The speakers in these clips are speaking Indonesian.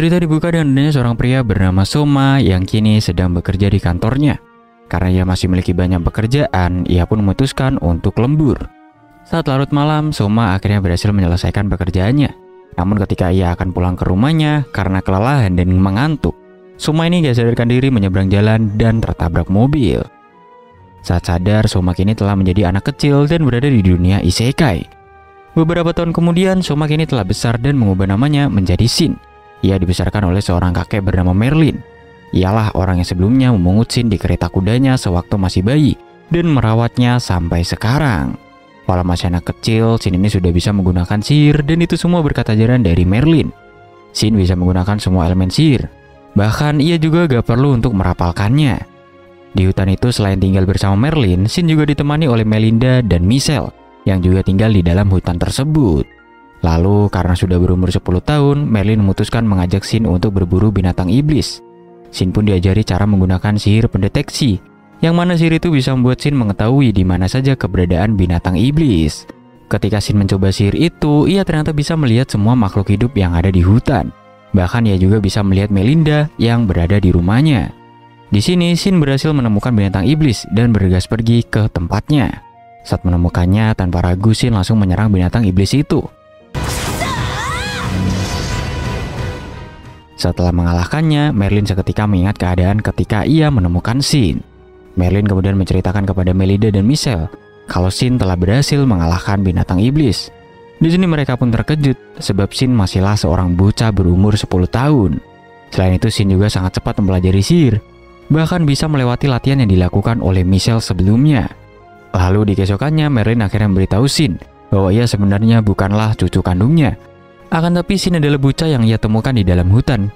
Cerita dibuka dengan adanya seorang pria bernama Soma yang kini sedang bekerja di kantornya. Karena ia masih memiliki banyak pekerjaan, ia pun memutuskan untuk lembur. Saat larut malam, Soma akhirnya berhasil menyelesaikan pekerjaannya. Namun ketika ia akan pulang ke rumahnya karena kelelahan dan mengantuk, Soma ini gak sadarkan diri menyeberang jalan dan tertabrak mobil. Saat sadar, Soma kini telah menjadi anak kecil dan berada di dunia isekai. Beberapa tahun kemudian, Soma kini telah besar dan mengubah namanya menjadi Shin. Ia dibesarkan oleh seorang kakek bernama Merlin. Ialah orang yang sebelumnya memungut Shin di kereta kudanya sewaktu masih bayi dan merawatnya sampai sekarang. Walau masih anak kecil, Shin ini sudah bisa menggunakan sihir dan itu semua berkat ajaran dari Merlin. Shin bisa menggunakan semua elemen sihir. Bahkan ia juga gak perlu untuk merapalkannya. Di hutan itu selain tinggal bersama Merlin, Shin juga ditemani oleh Melinda dan Michelle yang juga tinggal di dalam hutan tersebut. Lalu karena sudah berumur 10 tahun, Merlin memutuskan mengajak Shin untuk berburu binatang iblis. Shin pun diajari cara menggunakan sihir pendeteksi, yang mana sihir itu bisa membuat Shin mengetahui di mana saja keberadaan binatang iblis. Ketika Shin mencoba sihir itu, ia ternyata bisa melihat semua makhluk hidup yang ada di hutan. Bahkan ia juga bisa melihat Melinda yang berada di rumahnya. Di sini Shin berhasil menemukan binatang iblis dan bergegas pergi ke tempatnya. Saat menemukannya, tanpa ragu Shin langsung menyerang binatang iblis itu. Setelah mengalahkannya, Merlin seketika mengingat keadaan ketika ia menemukan Shin. Merlin kemudian menceritakan kepada Melinda dan Michelle kalau Shin telah berhasil mengalahkan binatang iblis. Di sini mereka pun terkejut sebab Shin masihlah seorang bocah berumur 10 tahun. Selain itu, Shin juga sangat cepat mempelajari sihir, bahkan bisa melewati latihan yang dilakukan oleh Michelle sebelumnya. Lalu di keesokannya, Merlin akhirnya memberitahu Shin bahwa ia sebenarnya bukanlah cucu kandungnya. Akan tapi Shin adalah bocah yang ia temukan di dalam hutan.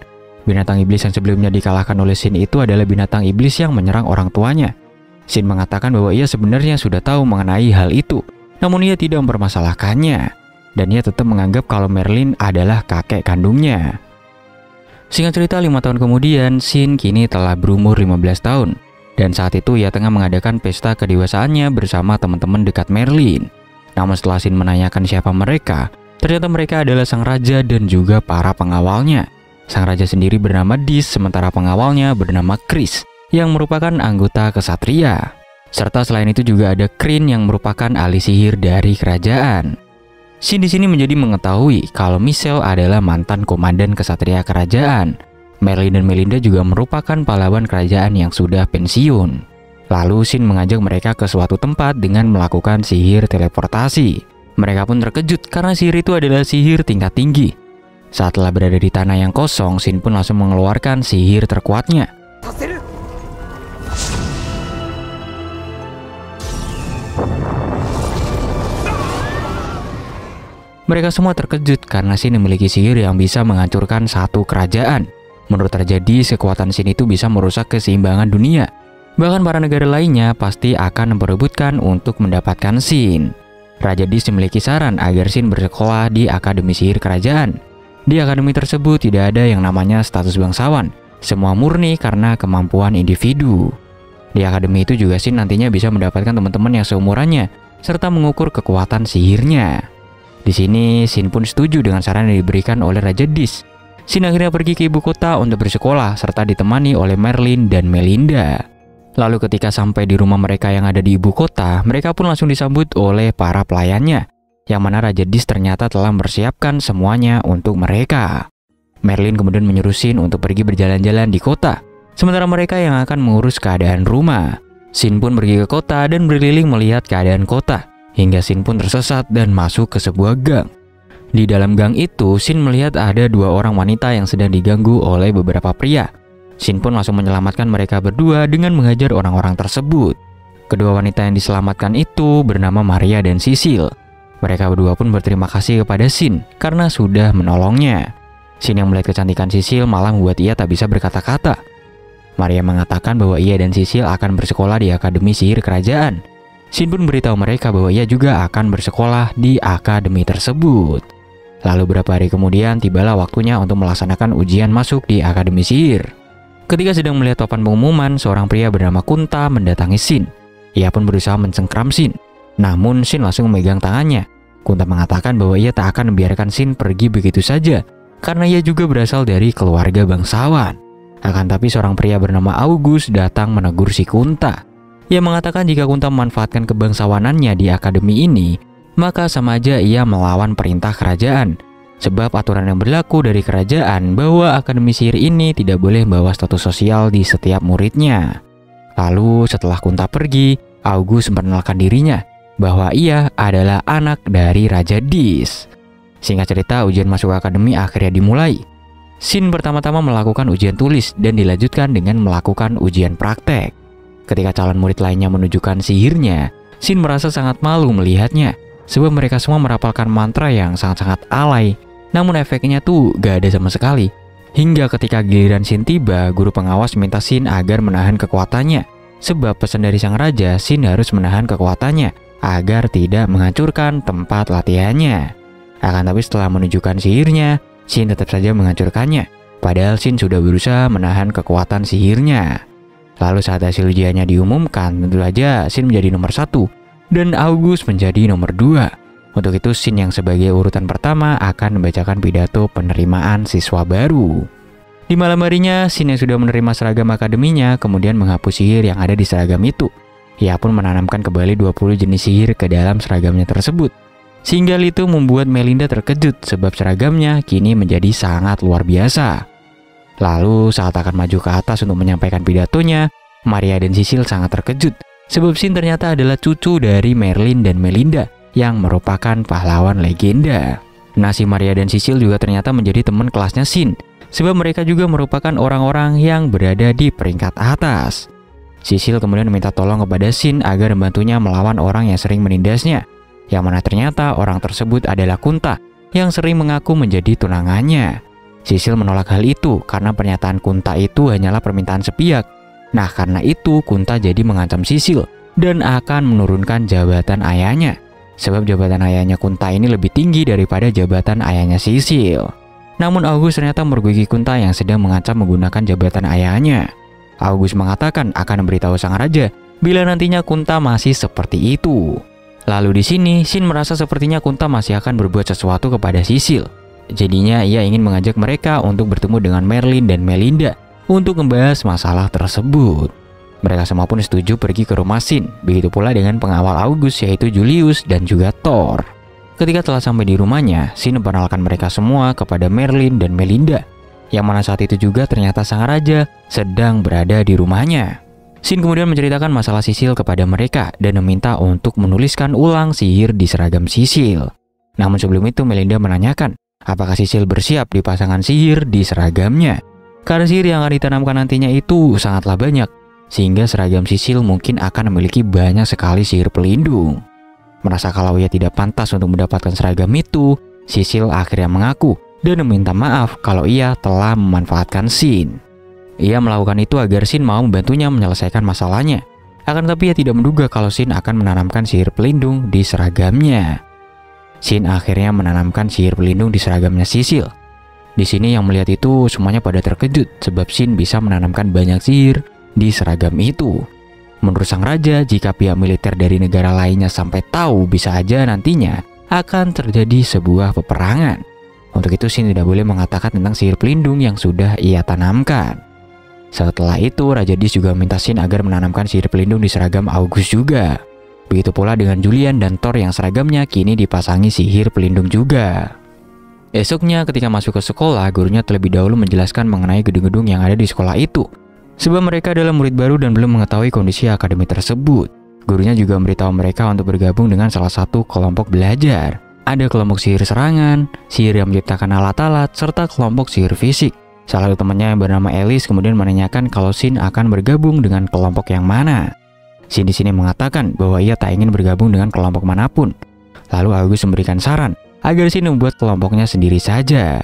Binatang iblis yang sebelumnya dikalahkan oleh Shin itu adalah binatang iblis yang menyerang orang tuanya. Shin mengatakan bahwa ia sebenarnya sudah tahu mengenai hal itu, namun ia tidak mempermasalahkannya. Dan ia tetap menganggap kalau Merlin adalah kakek kandungnya. Singkat cerita, 5 tahun kemudian, Shin kini telah berumur 15 tahun. Dan saat itu ia tengah mengadakan pesta kedewasaannya bersama teman-teman dekat Merlin. Namun setelah Shin menanyakan siapa mereka, ternyata mereka adalah sang raja dan juga para pengawalnya. Sang raja sendiri bernama Dis, sementara pengawalnya bernama Chris, yang merupakan anggota kesatria. Serta selain itu juga ada Krin yang merupakan ahli sihir dari kerajaan. Shin di sini menjadi mengetahui kalau Michelle adalah mantan komandan kesatria kerajaan. Merlin dan Melinda juga merupakan pahlawan kerajaan yang sudah pensiun. Lalu Shin mengajak mereka ke suatu tempat dengan melakukan sihir teleportasi. Mereka pun terkejut karena sihir itu adalah sihir tingkat tinggi. Saat telah berada di tanah yang kosong, Shin pun langsung mengeluarkan sihir terkuatnya. Mereka semua terkejut karena Shin memiliki sihir yang bisa menghancurkan satu kerajaan. Menurut Raja Dis, kekuatan Shin itu bisa merusak keseimbangan dunia. Bahkan para negara lainnya pasti akan memperebutkan untuk mendapatkan Shin. Raja Dis memiliki saran agar Shin bersekolah di Akademi Sihir Kerajaan. Di akademi tersebut tidak ada yang namanya status bangsawan. Semua murni karena kemampuan individu. Di akademi itu juga Shin nantinya bisa mendapatkan teman-teman yang seumurannya serta mengukur kekuatan sihirnya. Di sini Shin pun setuju dengan saran yang diberikan oleh Raja Dis. Shin akhirnya pergi ke ibu kota untuk bersekolah serta ditemani oleh Merlin dan Melinda. Lalu ketika sampai di rumah mereka yang ada di ibu kota, mereka pun langsung disambut oleh para pelayannya, yang mana Raja Dis ternyata telah mempersiapkan semuanya untuk mereka. Merlin kemudian menyuruh Shin untuk pergi berjalan-jalan di kota, sementara mereka yang akan mengurus keadaan rumah. Shin pun pergi ke kota dan berkeliling melihat keadaan kota, hingga Shin pun tersesat dan masuk ke sebuah gang. Di dalam gang itu, Shin melihat ada 2 orang wanita yang sedang diganggu oleh beberapa pria. Shin pun langsung menyelamatkan mereka berdua dengan menghajar orang-orang tersebut. Kedua wanita yang diselamatkan itu bernama Maria dan Sisil. Mereka berdua pun berterima kasih kepada Shin karena sudah menolongnya. Shin yang melihat kecantikan Sisil malah membuat ia tak bisa berkata-kata. Maria mengatakan bahwa ia dan Sisil akan bersekolah di Akademi Sihir Kerajaan. Shin pun beritahu mereka bahwa ia juga akan bersekolah di akademi tersebut. Lalu beberapa hari kemudian tibalah waktunya untuk melaksanakan ujian masuk di Akademi Sihir. Ketika sedang melihat papan pengumuman, seorang pria bernama Kunta mendatangi Shin. Ia pun berusaha mencengkram Shin. Namun Shin langsung memegang tangannya. Kunta mengatakan bahwa ia tak akan membiarkan Shin pergi begitu saja, karena ia juga berasal dari keluarga bangsawan. Akan tapi seorang pria bernama August datang menegur si Kunta. Ia mengatakan jika Kunta memanfaatkan kebangsawanannya di akademi ini, maka sama aja ia melawan perintah kerajaan. Sebab aturan yang berlaku dari kerajaan bahwa akademi sihir ini tidak boleh membawa status sosial di setiap muridnya. Lalu setelah Kunta pergi, August memperkenalkan dirinya bahwa ia adalah anak dari Raja Dis. Singkat cerita, ujian masuk akademi akhirnya dimulai. Shin pertama-tama melakukan ujian tulis dan dilanjutkan dengan melakukan ujian praktek. Ketika calon murid lainnya menunjukkan sihirnya, Shin merasa sangat malu melihatnya, sebab mereka semua merapalkan mantra yang sangat-sangat alay, namun efeknya tuh gak ada sama sekali. Hingga ketika giliran Shin tiba, guru pengawas minta Shin agar menahan kekuatannya, sebab pesan dari sang raja, Shin harus menahan kekuatannya agar tidak menghancurkan tempat latihannya. Akan tapi setelah menunjukkan sihirnya, Shin tetap saja menghancurkannya, padahal Shin sudah berusaha menahan kekuatan sihirnya. Lalu saat hasil ujiannya diumumkan, tentu saja Shin menjadi nomor 1 dan August menjadi nomor 2. Untuk itu Shin yang sebagai urutan pertama akan membacakan pidato penerimaan siswa baru. Di malam harinya, Shin yang sudah menerima seragam akademinya kemudian menghapus sihir yang ada di seragam itu. Ia pun menanamkan kembali 20 jenis sihir ke dalam seragamnya tersebut. Sehingga itu membuat Melinda terkejut sebab seragamnya kini menjadi sangat luar biasa. Lalu saat akan maju ke atas untuk menyampaikan pidatonya, Maria dan Sisil sangat terkejut sebab Shin ternyata adalah cucu dari Merlin dan Melinda yang merupakan pahlawan legenda. Nah, si Maria dan Sisil juga ternyata menjadi teman kelasnya Shin sebab mereka juga merupakan orang-orang yang berada di peringkat atas. Sisil kemudian meminta tolong kepada Shin agar membantunya melawan orang yang sering menindasnya, yang mana ternyata orang tersebut adalah Kunta yang sering mengaku menjadi tunangannya. Sisil menolak hal itu karena pernyataan Kunta itu hanyalah permintaan sepihak. Nah, karena itu Kunta jadi mengancam Sisil dan akan menurunkan jabatan ayahnya. Sebab jabatan ayahnya Kunta ini lebih tinggi daripada jabatan ayahnya Sisil. Namun August ternyata mergoki Kunta yang sedang mengancam menggunakan jabatan ayahnya. August mengatakan akan memberitahu sang raja bila nantinya Kunta masih seperti itu. Lalu di sini Shin merasa sepertinya Kunta masih akan berbuat sesuatu kepada Sisil. Jadinya ia ingin mengajak mereka untuk bertemu dengan Merlin dan Melinda untuk membahas masalah tersebut. Mereka semua pun setuju pergi ke rumah Shin, begitu pula dengan pengawal August yaitu Julius dan juga Thor. Ketika telah sampai di rumahnya, Shin memperkenalkan mereka semua kepada Merlin dan Melinda, yang mana saat itu juga ternyata sang raja sedang berada di rumahnya. Shin kemudian menceritakan masalah Sisil kepada mereka dan meminta untuk menuliskan ulang sihir di seragam Sisil. Namun sebelum itu Melinda menanyakan apakah Sisil bersiap di pasangan sihir di seragamnya. Karena sihir yang akan ditanamkan nantinya itu sangatlah banyak, sehingga seragam Sisil mungkin akan memiliki banyak sekali sihir pelindung. Merasa kalau ia tidak pantas untuk mendapatkan seragam itu, Sisil akhirnya mengaku dan meminta maaf kalau ia telah memanfaatkan Shin. Ia melakukan itu agar Shin mau membantunya menyelesaikan masalahnya. Akan tapi ia tidak menduga kalau Shin akan menanamkan sihir pelindung di seragamnya. Shin akhirnya menanamkan sihir pelindung di seragamnya Sisil. Di sini yang melihat itu semuanya pada terkejut sebab Shin bisa menanamkan banyak sihir di seragam itu. Menurut sang raja, jika pihak militer dari negara lainnya sampai tahu, bisa aja nantinya akan terjadi sebuah peperangan. Untuk itu Shin tidak boleh mengatakan tentang sihir pelindung yang sudah ia tanamkan. Setelah itu Raja Dis juga meminta Shin agar menanamkan sihir pelindung di seragam August juga. Begitu pula dengan Julian dan Thor yang seragamnya kini dipasangi sihir pelindung juga. Esoknya ketika masuk ke sekolah, gurunya terlebih dahulu menjelaskan mengenai gedung-gedung yang ada di sekolah itu. Sebab mereka adalah murid baru dan belum mengetahui kondisi akademi tersebut. Gurunya juga memberitahu mereka untuk bergabung dengan salah satu kelompok belajar. Ada kelompok sihir serangan, sihir yang menciptakan alat-alat, serta kelompok sihir fisik. Salah satu temannya yang bernama Alice kemudian menanyakan kalau Shin akan bergabung dengan kelompok yang mana. Shin di sini mengatakan bahwa ia tak ingin bergabung dengan kelompok manapun. Lalu August memberikan saran agar Shin membuat kelompoknya sendiri saja.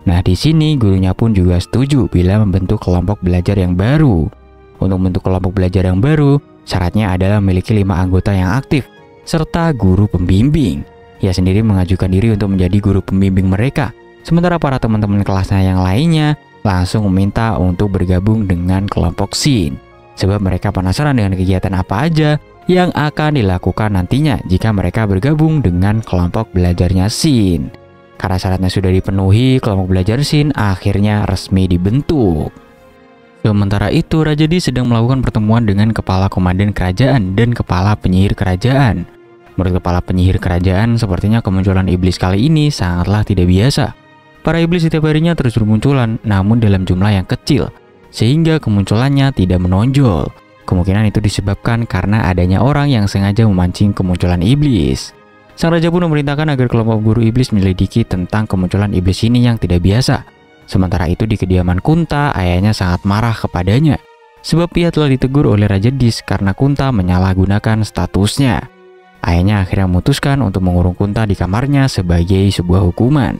Nah, di sini gurunya pun juga setuju bila membentuk kelompok belajar yang baru. Untuk membentuk kelompok belajar yang baru, syaratnya adalah memiliki 5 anggota yang aktif serta guru pembimbing. Ia sendiri mengajukan diri untuk menjadi guru pembimbing mereka. Sementara para teman-teman kelasnya yang lainnya langsung meminta untuk bergabung dengan kelompok Shin. Sebab mereka penasaran dengan kegiatan apa aja yang akan dilakukan nantinya jika mereka bergabung dengan kelompok belajarnya Shin. Karena syaratnya sudah dipenuhi, kelompok belajar Shin akhirnya resmi dibentuk. Sementara itu, Raja Di sedang melakukan pertemuan dengan kepala komandan kerajaan dan kepala penyihir kerajaan. Menurut kepala penyihir kerajaan, sepertinya kemunculan iblis kali ini sangatlah tidak biasa. Para iblis setiap harinya terus bermunculan, namun dalam jumlah yang kecil, sehingga kemunculannya tidak menonjol. Kemungkinan itu disebabkan karena adanya orang yang sengaja memancing kemunculan iblis. Sang raja pun memerintahkan agar kelompok guru iblis menyelidiki tentang kemunculan iblis ini yang tidak biasa. Sementara itu di kediaman Kunta, ayahnya sangat marah kepadanya, sebab ia telah ditegur oleh Raja Dis karena Kunta menyalahgunakan statusnya. Ayahnya akhirnya memutuskan untuk mengurung Kunta di kamarnya sebagai sebuah hukuman.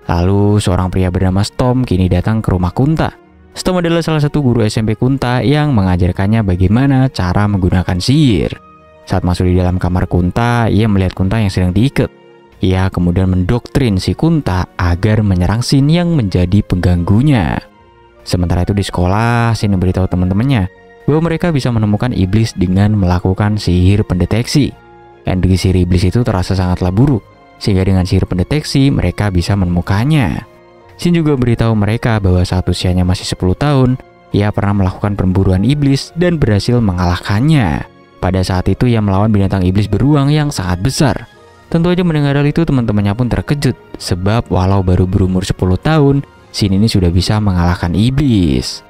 Lalu seorang pria bernama Storm kini datang ke rumah Kunta. Storm adalah salah satu guru SMP Kunta yang mengajarkannya bagaimana cara menggunakan sihir. Saat masuk di dalam kamar Kunta, ia melihat Kunta yang sedang diikat. Ia kemudian mendoktrin si Kunta agar menyerang Shin yang menjadi pengganggunya. Sementara itu di sekolah, Shin memberitahu teman-temannya bahwa mereka bisa menemukan iblis dengan melakukan sihir pendeteksi. Energi sihir iblis itu terasa sangatlah buruk, sehingga dengan sihir pendeteksi mereka bisa menemukannya. Shin juga beritahu mereka bahwa saat usianya masih 10 tahun, ia pernah melakukan pemburuan iblis dan berhasil mengalahkannya. Pada saat itu ia melawan binatang iblis beruang yang sangat besar. Tentu aja mendengar hal itu teman-temannya pun terkejut, sebab walau baru berumur 10 tahun, Shin ini sudah bisa mengalahkan iblis.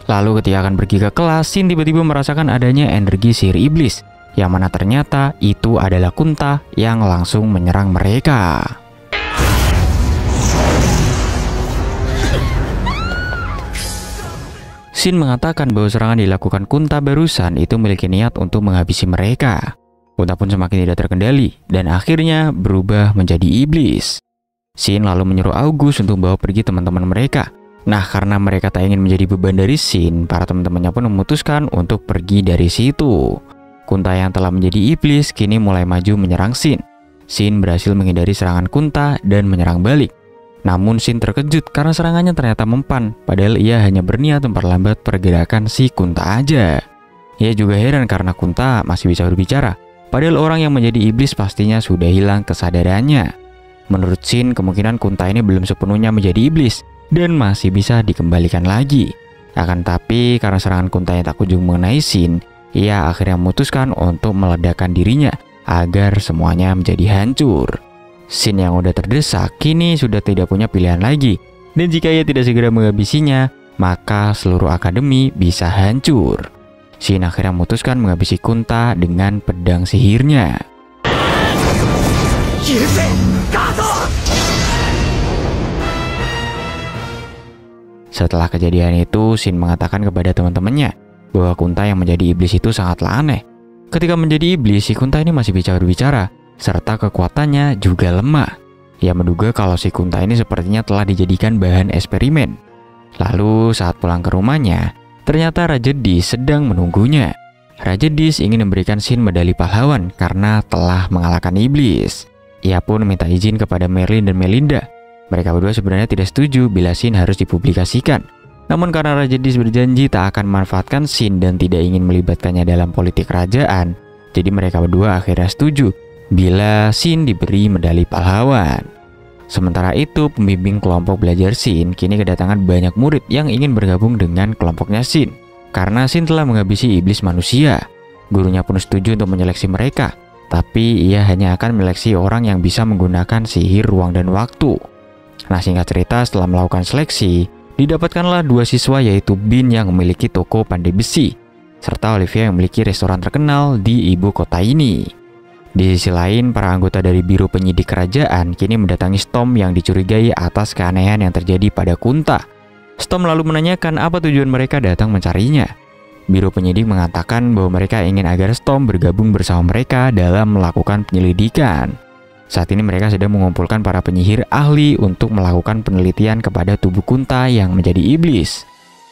Lalu ketika akan pergi ke kelas, Shin tiba-tiba merasakan adanya energi sihir iblis, yang mana ternyata itu adalah Kunta yang langsung menyerang mereka. Shin mengatakan bahwa serangan dilakukan Kunta barusan itu memiliki niat untuk menghabisi mereka. Kunta pun semakin tidak terkendali dan akhirnya berubah menjadi iblis. Shin lalu menyuruh August untuk membawa pergi teman-teman mereka. Nah, karena mereka tak ingin menjadi beban dari Shin, para teman-temannya pun memutuskan untuk pergi dari situ. Kunta yang telah menjadi iblis kini mulai maju menyerang Shin. Shin berhasil menghindari serangan Kunta dan menyerang balik. Namun Shin terkejut karena serangannya ternyata mempan, padahal ia hanya berniat memperlambat pergerakan si Kunta aja. Ia juga heran karena Kunta masih bisa berbicara, padahal orang yang menjadi iblis pastinya sudah hilang kesadarannya. Menurut Shin, kemungkinan Kunta ini belum sepenuhnya menjadi iblis dan masih bisa dikembalikan lagi. Akan tapi karena serangan Kunta yang tak kunjung mengenai Shin, ia akhirnya memutuskan untuk meledakkan dirinya agar semuanya menjadi hancur. Shin yang udah terdesak kini sudah tidak punya pilihan lagi, dan jika ia tidak segera menghabisinya, maka seluruh akademi bisa hancur. Shin akhirnya memutuskan menghabisi Kunta dengan pedang sihirnya. Setelah kejadian itu, Shin mengatakan kepada teman-temannya bahwa Kunta yang menjadi iblis itu sangatlah aneh. Ketika menjadi iblis, si Kunta ini masih bisa berbicara, serta kekuatannya juga lemah. Ia menduga kalau si Kunta ini sepertinya telah dijadikan bahan eksperimen. Lalu saat pulang ke rumahnya, ternyata Raja Dis sedang menunggunya. Raja Dis ingin memberikan Shin medali pahlawan karena telah mengalahkan iblis. Ia pun minta izin kepada Merlin dan Melinda. Mereka berdua sebenarnya tidak setuju bila Shin harus dipublikasikan. Namun karena Raja Dis berjanji tak akan memanfaatkan Shin dan tidak ingin melibatkannya dalam politik kerajaan, jadi mereka berdua akhirnya setuju bila Shin diberi medali pahlawan. Sementara itu, pembimbing kelompok belajar Shin kini kedatangan banyak murid yang ingin bergabung dengan kelompoknya Shin. Karena Shin telah menghabisi iblis manusia, gurunya pun setuju untuk menyeleksi mereka. Tapi ia hanya akan menyeleksi orang yang bisa menggunakan sihir ruang dan waktu. Nah, singkat cerita, setelah melakukan seleksi, didapatkanlah dua siswa, yaitu Bin yang memiliki toko pandai besi, serta Olivia yang memiliki restoran terkenal di ibu kota ini. Di sisi lain, para anggota dari Biro Penyidik Kerajaan kini mendatangi Storm yang dicurigai atas keanehan yang terjadi pada Kunta. Storm lalu menanyakan apa tujuan mereka datang mencarinya. Biro Penyidik mengatakan bahwa mereka ingin agar Storm bergabung bersama mereka dalam melakukan penyelidikan. Saat ini mereka sedang mengumpulkan para penyihir ahli untuk melakukan penelitian kepada tubuh Kunta yang menjadi iblis.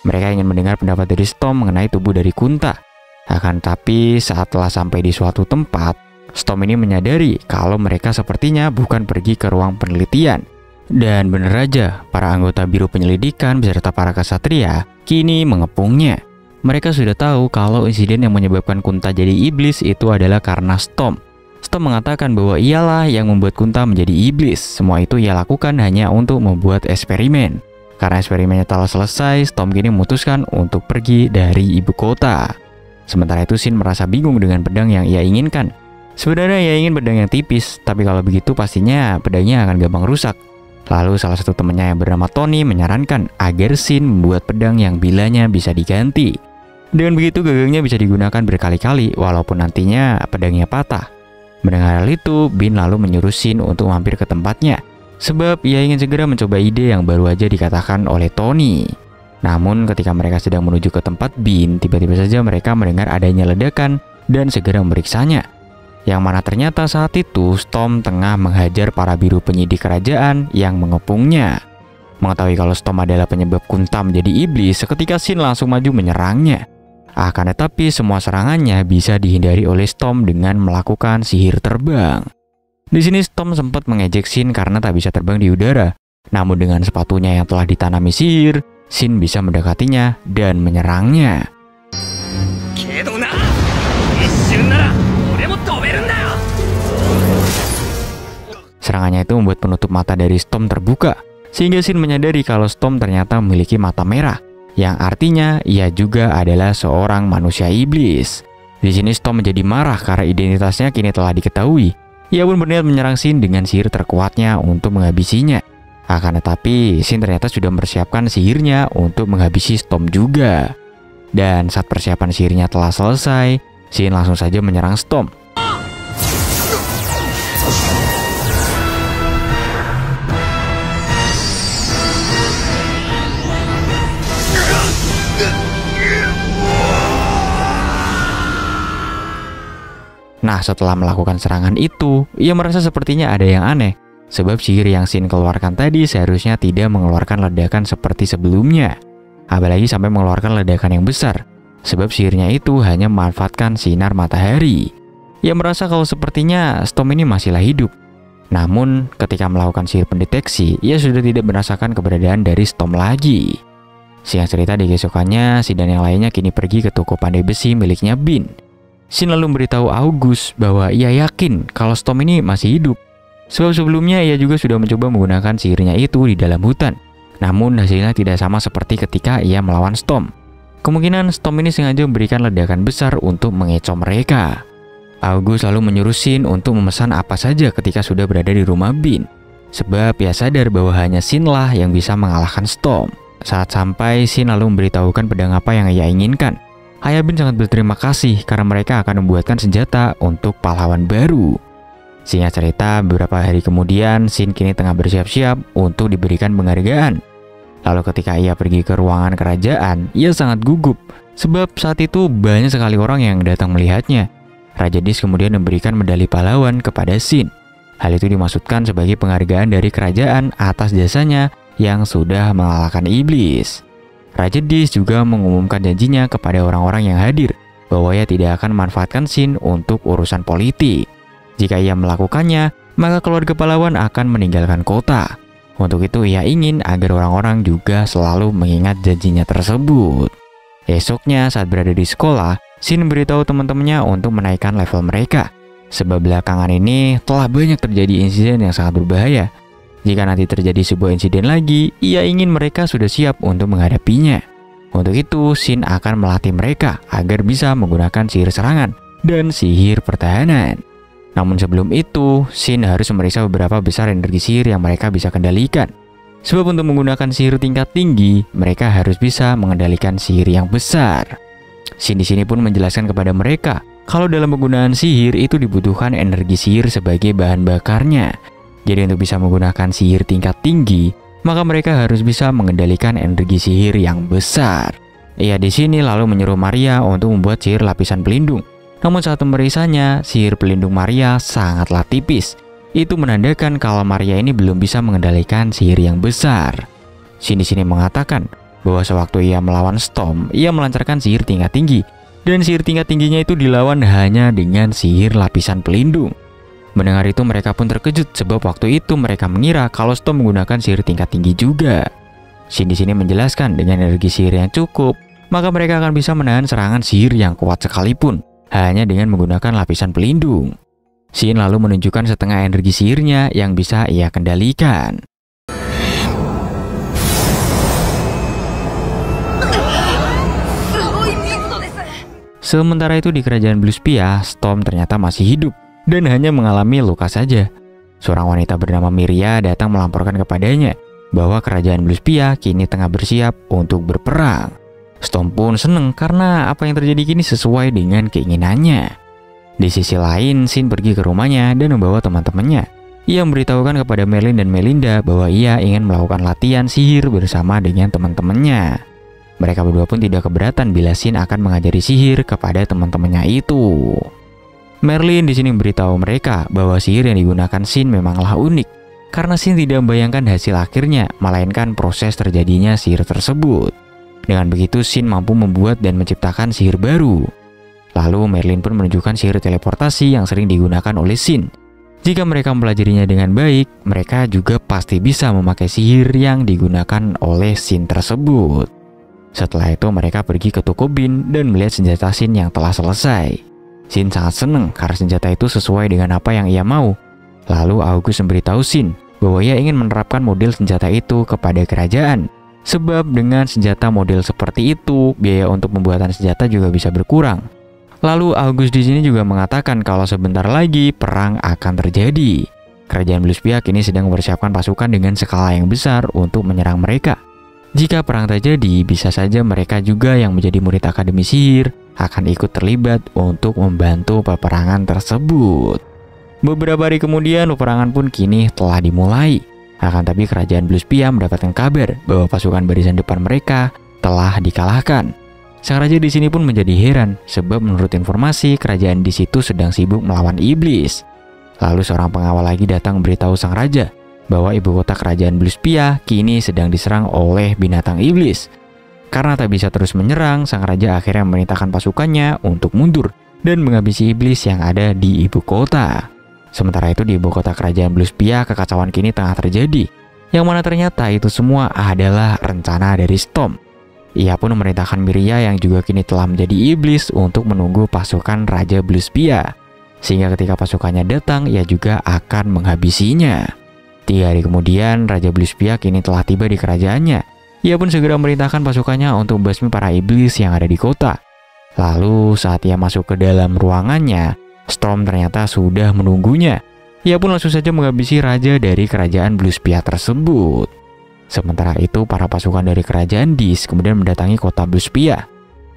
Mereka ingin mendengar pendapat dari Storm mengenai tubuh dari Kunta. Akan tapi saat telah sampai di suatu tempat, Storm ini menyadari kalau mereka sepertinya bukan pergi ke ruang penelitian. Dan benar aja, para anggota Biro Penyelidikan beserta para kesatria kini mengepungnya. Mereka sudah tahu kalau insiden yang menyebabkan Kunta jadi iblis itu adalah karena Storm Storm mengatakan bahwa ialah yang membuat Kunta menjadi iblis. Semua itu ia lakukan hanya untuk membuat eksperimen. Karena eksperimennya telah selesai, Storm kini memutuskan untuk pergi dari ibu kota. Sementara itu Shin merasa bingung dengan pedang yang ia inginkan. Sebenarnya ia ingin pedang yang tipis, tapi kalau begitu pastinya pedangnya akan gampang rusak. Lalu salah satu temannya yang bernama Tony menyarankan agar Shin membuat pedang yang bilanya bisa diganti. Dengan begitu gagangnya bisa digunakan berkali-kali walaupun nantinya pedangnya patah. Mendengar hal itu, Bin lalu menyuruh Shin untuk mampir ke tempatnya. Sebab ia ingin segera mencoba ide yang baru aja dikatakan oleh Tony. Namun ketika mereka sedang menuju ke tempat Bin, tiba-tiba saja mereka mendengar adanya ledakan dan segera memeriksanya. Yang mana ternyata saat itu Storm tengah menghajar para biru penyidik kerajaan yang mengepungnya. Mengetahui kalau Storm adalah penyebab Kunta menjadi iblis, seketika Shin langsung maju menyerangnya. Akan tetapi semua serangannya bisa dihindari oleh Storm dengan melakukan sihir terbang. Di sini Storm sempat mengejek Shin karena tak bisa terbang di udara. Namun dengan sepatunya yang telah ditanami sihir, Shin bisa mendekatinya dan menyerangnya. Serangannya itu membuat penutup mata dari Storm terbuka, sehingga Shin menyadari kalau Storm ternyata memiliki mata merah, yang artinya ia juga adalah seorang manusia iblis. Di sini Storm menjadi marah karena identitasnya kini telah diketahui. Ia pun berniat menyerang Shin dengan sihir terkuatnya untuk menghabisinya. Akan tetapi Shin ternyata sudah mempersiapkan sihirnya untuk menghabisi Storm juga. Dan saat persiapan sihirnya telah selesai, Shin langsung saja menyerang Storm. Nah, setelah melakukan serangan itu, ia merasa sepertinya ada yang aneh. Sebab sihir yang Shin keluarkan tadi seharusnya tidak mengeluarkan ledakan seperti sebelumnya. Apalagi sampai mengeluarkan ledakan yang besar. Sebab sihirnya itu hanya memanfaatkan sinar matahari. Ia merasa kalau sepertinya Storm ini masihlah hidup. Namun, ketika melakukan sihir pendeteksi, ia sudah tidak merasakan keberadaan dari Storm lagi. Singkat cerita di keesokannya, Shin dan yang lainnya kini pergi ke toko pandai besi miliknya Bin. Shin lalu memberitahu August bahwa ia yakin kalau Storm ini masih hidup. Sebab sebelumnya ia juga sudah mencoba menggunakan sihirnya itu di dalam hutan. Namun hasilnya tidak sama seperti ketika ia melawan Storm. Kemungkinan Storm ini sengaja memberikan ledakan besar untuk mengecoh mereka. August lalu menyuruh Shin untuk memesan apa saja ketika sudah berada di rumah Bin. Sebab ia sadar bahwa hanya Shin lah yang bisa mengalahkan Storm. Saat sampai, Shin lalu memberitahukan pedang apa yang ia inginkan. Ayah Bin sangat berterima kasih karena mereka akan membuatkan senjata untuk pahlawan baru. Singkat cerita, beberapa hari kemudian Shin kini tengah bersiap-siap untuk diberikan penghargaan. Lalu ketika ia pergi ke ruangan kerajaan, ia sangat gugup. Sebab saat itu banyak sekali orang yang datang melihatnya. Raja Dis kemudian memberikan medali pahlawan kepada Shin. Hal itu dimaksudkan sebagai penghargaan dari kerajaan atas jasanya yang sudah mengalahkan iblis. Raja Dis juga mengumumkan janjinya kepada orang-orang yang hadir bahwa ia tidak akan memanfaatkan Shin untuk urusan politik. Jika ia melakukannya, maka keluarga pahlawan akan meninggalkan kota. Untuk itu ia ingin agar orang-orang juga selalu mengingat janjinya tersebut. Esoknya saat berada di sekolah, Shin memberitahu teman-temannya untuk menaikkan level mereka. Sebab belakangan ini telah banyak terjadi insiden yang sangat berbahaya. Jika nanti terjadi sebuah insiden lagi, ia ingin mereka sudah siap untuk menghadapinya. Untuk itu, Shin akan melatih mereka agar bisa menggunakan sihir serangan dan sihir pertahanan. Namun sebelum itu, Shin harus memeriksa beberapa besar energi sihir yang mereka bisa kendalikan. Sebab untuk menggunakan sihir tingkat tinggi, mereka harus bisa mengendalikan sihir yang besar. Shin di sini pun menjelaskan kepada mereka kalau dalam penggunaan sihir itu dibutuhkan energi sihir sebagai bahan bakarnya. Jadi untuk bisa menggunakan sihir tingkat tinggi, maka mereka harus bisa mengendalikan energi sihir yang besar. Ia di sini lalu menyuruh Maria untuk membuat sihir lapisan pelindung. Namun saat memeriksanya, sihir pelindung Maria sangatlah tipis. Itu menandakan kalau Maria ini belum bisa mengendalikan sihir yang besar. Shin di sini mengatakan bahwa sewaktu ia melawan Storm, ia melancarkan sihir tingkat tinggi. Dan sihir tingkat tingginya itu dilawan hanya dengan sihir lapisan pelindung. Mendengar itu mereka pun terkejut sebab waktu itu mereka mengira kalau Storm menggunakan sihir tingkat tinggi juga. Shin di sini menjelaskan dengan energi sihir yang cukup, maka mereka akan bisa menahan serangan sihir yang kuat sekalipun hanya dengan menggunakan lapisan pelindung. Shin lalu menunjukkan setengah energi sihirnya yang bisa ia kendalikan. Sementara itu di kerajaan Bluespia, Storm ternyata masih hidup dan hanya mengalami luka saja. Seorang wanita bernama Miria datang melaporkan kepadanya bahwa kerajaan Bluespia kini tengah bersiap untuk berperang. Storm pun senang karena apa yang terjadi kini sesuai dengan keinginannya. Di sisi lain, Shin pergi ke rumahnya dan membawa teman-temannya. Ia memberitahukan kepada Merlin dan Melinda bahwa ia ingin melakukan latihan sihir bersama dengan teman-temannya. Mereka berdua pun tidak keberatan bila Shin akan mengajari sihir kepada teman-temannya itu. Merlin di sini memberitahu mereka bahwa sihir yang digunakan Shin memanglah unik, karena Shin tidak membayangkan hasil akhirnya, melainkan proses terjadinya sihir tersebut. Dengan begitu, Shin mampu membuat dan menciptakan sihir baru. Lalu Merlin pun menunjukkan sihir teleportasi yang sering digunakan oleh Shin. Jika mereka mempelajarinya dengan baik, mereka juga pasti bisa memakai sihir yang digunakan oleh Shin tersebut. Setelah itu mereka pergi ke toko Bin dan melihat senjata Shin yang telah selesai. Shin sangat senang karena senjata itu sesuai dengan apa yang ia mau. Lalu August memberitahu Shin bahwa ia ingin menerapkan model senjata itu kepada kerajaan. Sebab dengan senjata model seperti itu, biaya untuk pembuatan senjata juga bisa berkurang. Lalu August di sini juga mengatakan kalau sebentar lagi perang akan terjadi. Kerajaan Bluespia kini sedang mempersiapkan pasukan dengan skala yang besar untuk menyerang mereka. Jika perang terjadi, bisa saja mereka juga yang menjadi murid Akademi Sihir akan ikut terlibat untuk membantu peperangan tersebut. Beberapa hari kemudian, peperangan pun kini telah dimulai. Akan tapi kerajaan Bluespia mendapatkan kabar bahwa pasukan barisan depan mereka telah dikalahkan. Sang raja di sini pun menjadi heran, sebab menurut informasi kerajaan di situ sedang sibuk melawan iblis. Lalu seorang pengawal lagi datang memberitahu sang raja bahwa ibu kota kerajaan Bluespia kini sedang diserang oleh binatang iblis. Karena tak bisa terus menyerang, sang raja akhirnya memerintahkan pasukannya untuk mundur dan menghabisi iblis yang ada di ibu kota. Sementara itu di ibu kota kerajaan Bluespia, kekacauan kini tengah terjadi, yang mana ternyata itu semua adalah rencana dari Storm. Ia pun memerintahkan Miria yang juga kini telah menjadi iblis untuk menunggu pasukan Raja Bluespia, sehingga ketika pasukannya datang, ia juga akan menghabisinya. 3 hari kemudian, Raja Bluespia kini telah tiba di kerajaannya. Ia pun segera memerintahkan pasukannya untuk membasmi para iblis yang ada di kota. Lalu saat ia masuk ke dalam ruangannya, Storm ternyata sudah menunggunya. Ia pun langsung saja menghabisi raja dari kerajaan Bluespia tersebut. Sementara itu, para pasukan dari kerajaan Dis kemudian mendatangi kota Bluespia.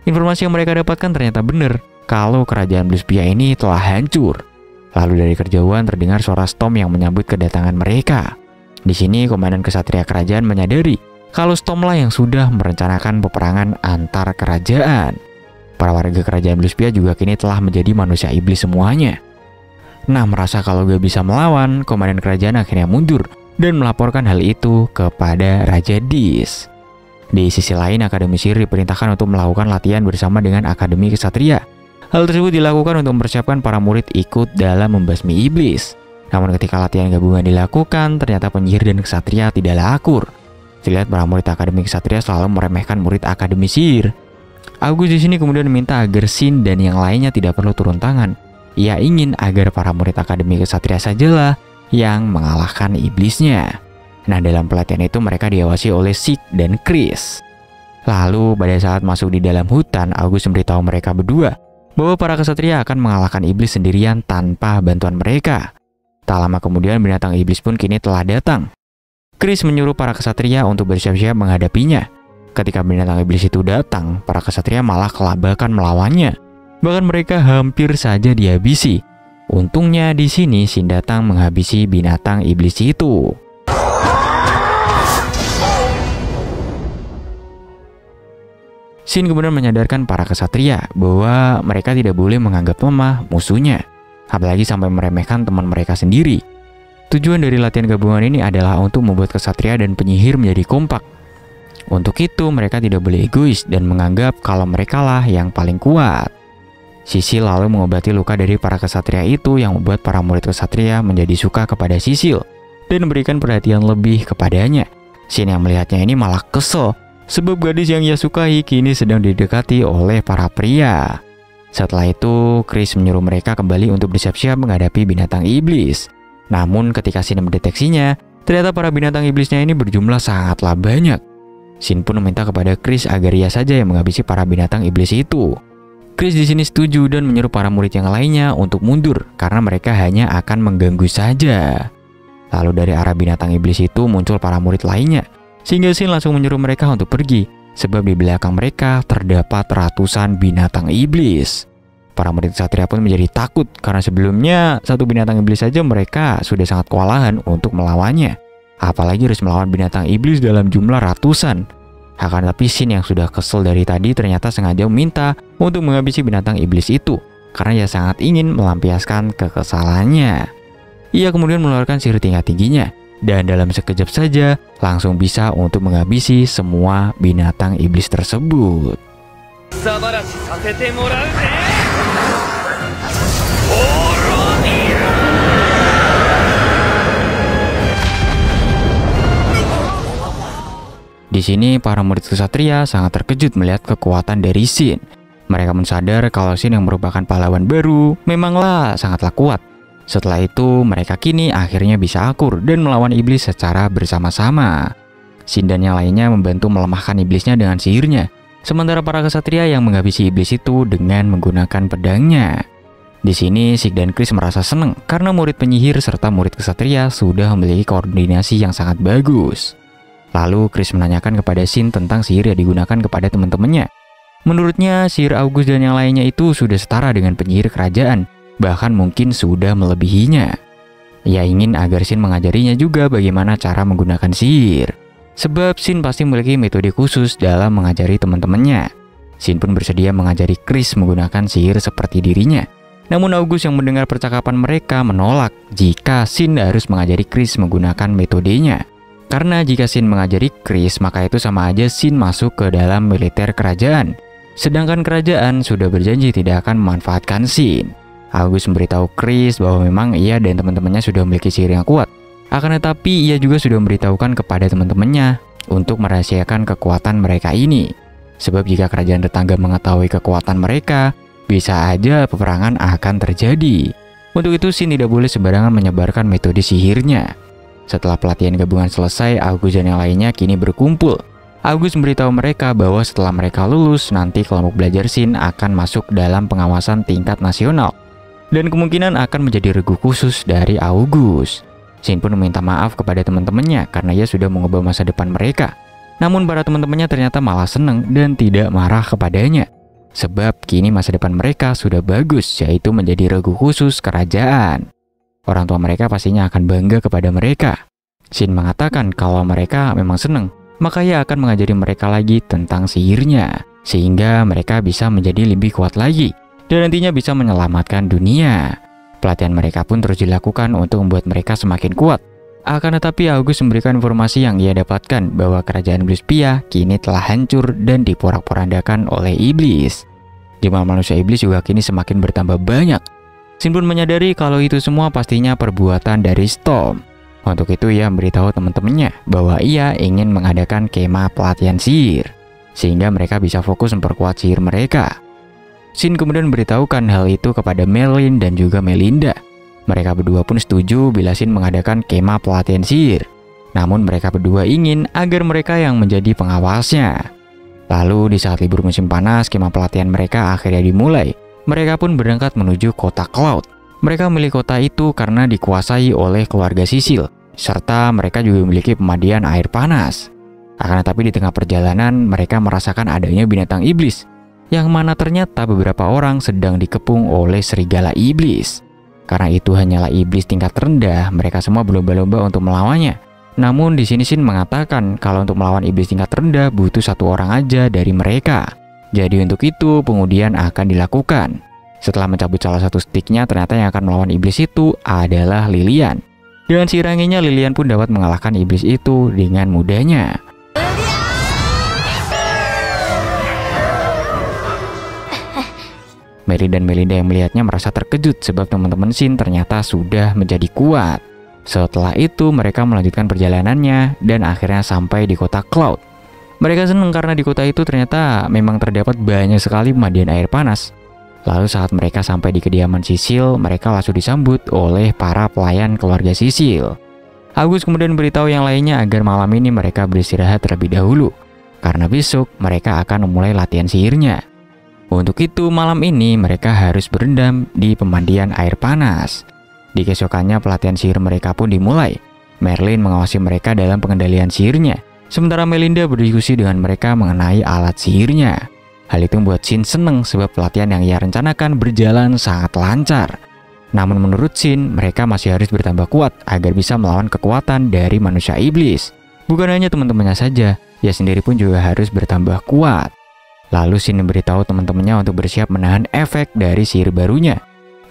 Informasi yang mereka dapatkan ternyata benar kalau kerajaan Bluespia ini telah hancur. Lalu dari kejauhan terdengar suara Storm yang menyambut kedatangan mereka. Di sini komandan kesatria kerajaan menyadari kalau Stormlah yang sudah merencanakan peperangan antar kerajaan. Para warga kerajaan Bluespia juga kini telah menjadi manusia iblis semuanya. Nah, merasa kalau gak bisa melawan, komandan kerajaan akhirnya mundur dan melaporkan hal itu kepada Raja Dis. Di sisi lain, Akademi Sihir diperintahkan untuk melakukan latihan bersama dengan Akademi Kesatria. Hal tersebut dilakukan untuk mempersiapkan para murid ikut dalam membasmi iblis. Namun ketika latihan gabungan dilakukan, ternyata penyihir dan kesatria tidaklah akur. Terlihat para murid Akademi Kesatria selalu meremehkan murid Akademi Sihir. August di sini kemudian meminta agar Shin dan yang lainnya tidak perlu turun tangan. Ia ingin agar para murid Akademi Kesatria sajalah yang mengalahkan iblisnya. Nah, dalam pelatihan itu mereka diawasi oleh Sik dan Chris. Lalu pada saat masuk di dalam hutan, August memberitahu mereka berdua bahwa para kesatria akan mengalahkan iblis sendirian tanpa bantuan mereka. Tak lama kemudian binatang iblis pun kini telah datang. Chris menyuruh para kesatria untuk bersiap-siap menghadapinya. Ketika binatang iblis itu datang, para kesatria malah kelabakan melawannya. Bahkan mereka hampir saja dihabisi. Untungnya di sini Shin datang menghabisi binatang iblis itu. Shin kemudian menyadarkan para kesatria bahwa mereka tidak boleh menganggap lemah musuhnya, apalagi sampai meremehkan teman mereka sendiri. Tujuan dari latihan gabungan ini adalah untuk membuat kesatria dan penyihir menjadi kompak. Untuk itu mereka tidak boleh egois dan menganggap kalau merekalah yang paling kuat. Sisil lalu mengobati luka dari para kesatria itu yang membuat para murid kesatria menjadi suka kepada Sisil dan memberikan perhatian lebih kepadanya. Shin yang melihatnya ini malah kesel sebab gadis yang ia sukai kini sedang didekati oleh para pria. Setelah itu, Chris menyuruh mereka kembali untuk bersiap-siap menghadapi binatang iblis. Namun ketika Shin mendeteksinya, ternyata para binatang iblisnya ini berjumlah sangatlah banyak. Shin pun meminta kepada Chris agar ia saja yang menghabisi para binatang iblis itu. Chris di sini setuju dan menyuruh para murid yang lainnya untuk mundur karena mereka hanya akan mengganggu saja. Lalu dari arah binatang iblis itu muncul para murid lainnya, sehingga Shin langsung menyuruh mereka untuk pergi, sebab di belakang mereka terdapat ratusan binatang iblis. Para murid ksatria pun menjadi takut karena sebelumnya satu binatang iblis saja mereka sudah sangat kewalahan untuk melawannya. Apalagi harus melawan binatang iblis dalam jumlah ratusan. Akan tetapi Shin yang sudah kesel dari tadi ternyata sengaja meminta untuk menghabisi binatang iblis itu karena ia sangat ingin melampiaskan kekesalannya. Ia kemudian mengeluarkan sihir tingkat tingginya dan dalam sekejap saja langsung bisa untuk menghabisi semua binatang iblis tersebut. Di sini para murid ksatria sangat terkejut melihat kekuatan dari Shin. Mereka pun sadar kalau Shin yang merupakan pahlawan baru memanglah sangatlah kuat. Setelah itu mereka kini akhirnya bisa akur dan melawan iblis secara bersama-sama. Shin dan yang lainnya membantu melemahkan iblisnya dengan sihirnya, sementara para ksatria yang menghabisi iblis itu dengan menggunakan pedangnya. Di sini Sik dan Chris merasa senang karena murid penyihir serta murid ksatria sudah memiliki koordinasi yang sangat bagus. Lalu Chris menanyakan kepada Shin tentang sihir yang digunakan kepada teman-temannya. Menurutnya sihir August dan yang lainnya itu sudah setara dengan penyihir kerajaan, bahkan mungkin sudah melebihinya. Ia ingin agar Shin mengajarinya juga bagaimana cara menggunakan sihir, sebab Shin pasti memiliki metode khusus dalam mengajari teman-temannya. Shin pun bersedia mengajari Chris menggunakan sihir seperti dirinya. Namun August yang mendengar percakapan mereka menolak jika Shin harus mengajari Chris menggunakan metodenya. Karena jika Shin mengajari Chris, maka itu sama aja Shin masuk ke dalam militer kerajaan. Sedangkan kerajaan sudah berjanji tidak akan memanfaatkan Shin. August memberitahu Chris bahwa memang ia dan teman-temannya sudah memiliki sihir yang kuat. Akan tetapi ia juga sudah memberitahukan kepada teman-temannya untuk merahasiakan kekuatan mereka ini. Sebab jika kerajaan tetangga mengetahui kekuatan mereka, bisa aja peperangan akan terjadi. Untuk itu Shin tidak boleh sembarangan menyebarkan metode sihirnya. Setelah pelatihan gabungan selesai, August dan yang lainnya kini berkumpul. August memberitahu mereka bahwa setelah mereka lulus, nanti kelompok belajar Shin akan masuk dalam pengawasan tingkat nasional. Dan kemungkinan akan menjadi regu khusus dari August. Shin pun meminta maaf kepada teman-temannya karena ia sudah mengubah masa depan mereka. Namun para teman-temannya ternyata malah senang dan tidak marah kepadanya. Sebab kini masa depan mereka sudah bagus, yaitu menjadi regu khusus kerajaan. Orang tua mereka pastinya akan bangga kepada mereka. Shin mengatakan kalau mereka memang senang, maka ia akan mengajari mereka lagi tentang sihirnya, sehingga mereka bisa menjadi lebih kuat lagi, dan nantinya bisa menyelamatkan dunia. Pelatihan mereka pun terus dilakukan untuk membuat mereka semakin kuat. Akan tetapi August memberikan informasi yang ia dapatkan bahwa kerajaan iblis Pia kini telah hancur dan diporak-porandakan oleh iblis. Jumlah manusia iblis juga kini semakin bertambah banyak. Shin pun menyadari kalau itu semua pastinya perbuatan dari Storm. Untuk itu ia memberitahu teman-temannya bahwa ia ingin mengadakan kemah pelatihan sihir, sehingga mereka bisa fokus memperkuat sihir mereka. Shin kemudian memberitahukan hal itu kepada Merlin dan juga Melinda. Mereka berdua pun setuju bila Shin mengadakan kemah pelatihan sihir. Namun mereka berdua ingin agar mereka yang menjadi pengawasnya. Lalu di saat libur musim panas, kemah pelatihan mereka akhirnya dimulai. Mereka pun berangkat menuju kota Cloud. Mereka memilih kota itu karena dikuasai oleh keluarga Sisil, serta mereka juga memiliki pemandian air panas. Akan tetapi di tengah perjalanan mereka merasakan adanya binatang iblis, yang mana ternyata beberapa orang sedang dikepung oleh serigala iblis. Karena itu hanyalah iblis tingkat rendah, mereka semua berlomba-lomba untuk melawannya. Namun di sini Shin mengatakan kalau untuk melawan iblis tingkat rendah butuh satu orang aja dari mereka. Jadi untuk itu pengundian akan dilakukan. Setelah mencabut salah satu sticknya, ternyata yang akan melawan iblis itu adalah Lilian. Dengan sihir anginnya, Lilian pun dapat mengalahkan iblis itu dengan mudahnya. Mary dan Melinda yang melihatnya merasa terkejut sebab teman-teman Shin ternyata sudah menjadi kuat. Setelah itu mereka melanjutkan perjalanannya dan akhirnya sampai di kota Cloud. Mereka senang karena di kota itu ternyata memang terdapat banyak sekali pemandian air panas. Lalu saat mereka sampai di kediaman Sisil, mereka langsung disambut oleh para pelayan keluarga Sisil. August kemudian beritahu yang lainnya agar malam ini mereka beristirahat terlebih dahulu, karena besok mereka akan memulai latihan sihirnya. Untuk itu malam ini mereka harus berendam di pemandian air panas. Di keesokannya pelatihan sihir mereka pun dimulai. Merlin mengawasi mereka dalam pengendalian sihirnya, sementara Melinda berdiskusi dengan mereka mengenai alat sihirnya. Hal itu membuat Shin senang sebab pelatihan yang ia rencanakan berjalan sangat lancar. Namun menurut Shin, mereka masih harus bertambah kuat agar bisa melawan kekuatan dari manusia iblis. Bukan hanya teman-temannya saja, ia sendiri pun juga harus bertambah kuat. Lalu Shin memberitahu teman-temannya untuk bersiap menahan efek dari sihir barunya.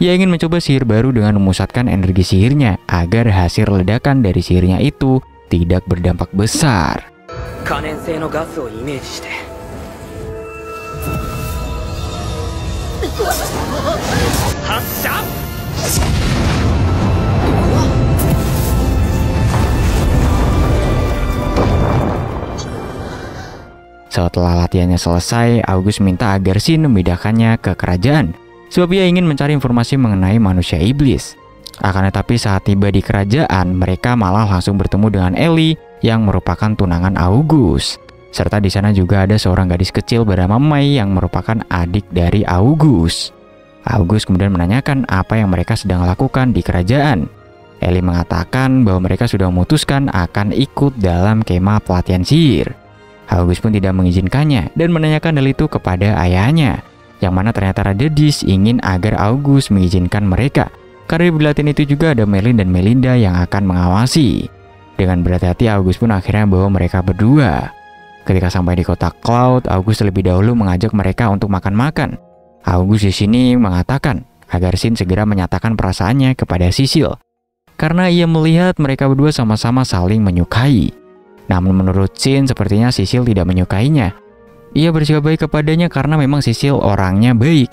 Ia ingin mencoba sihir baru dengan memusatkan energi sihirnya agar hasil ledakan dari sihirnya itu tidak berdampak besar. Setelah latihannya selesai, August minta agar Shin memindahkannya ke kerajaan, sebab ia ingin mencari informasi mengenai manusia iblis. Akan tetapi saat tiba di kerajaan, mereka malah langsung bertemu dengan Ellie yang merupakan tunangan August. Serta di sana juga ada seorang gadis kecil bernama Mai yang merupakan adik dari August. August kemudian menanyakan apa yang mereka sedang lakukan di kerajaan. Ellie mengatakan bahwa mereka sudah memutuskan akan ikut dalam kemah pelatihan sihir. August pun tidak mengizinkannya dan menanyakan hal itu kepada ayahnya, yang mana ternyata Raja Dis ingin agar August mengizinkan mereka, karena di pelatihan itu juga ada Merlin dan Melinda yang akan mengawasi. Dengan berhati-hati August pun akhirnya bawa mereka berdua. Ketika sampai di kota Cloud, August terlebih dahulu mengajak mereka untuk makan-makan. August di sini mengatakan agar Shin segera menyatakan perasaannya kepada Sisil, karena ia melihat mereka berdua sama-sama saling menyukai. Namun menurut Shin sepertinya Sisil tidak menyukainya. Ia bersikap baik kepadanya karena memang Sisil orangnya baik.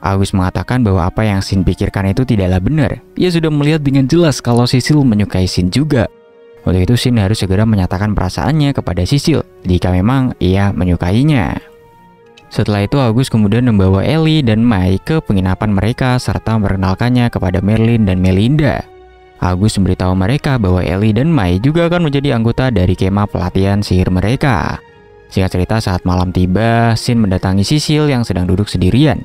August mengatakan bahwa apa yang Shin pikirkan itu tidaklah benar. Ia sudah melihat dengan jelas kalau Sisil menyukai Shin juga. Untuk itu Shin harus segera menyatakan perasaannya kepada Sisil jika memang ia menyukainya. Setelah itu August kemudian membawa Ellie dan Mai ke penginapan mereka serta memperkenalkannya kepada Merlin dan Melinda. August memberitahu mereka bahwa Ellie dan Mai juga akan menjadi anggota dari kemah pelatihan sihir mereka. Singkat cerita, saat malam tiba, Shin mendatangi Sisil yang sedang duduk sendirian.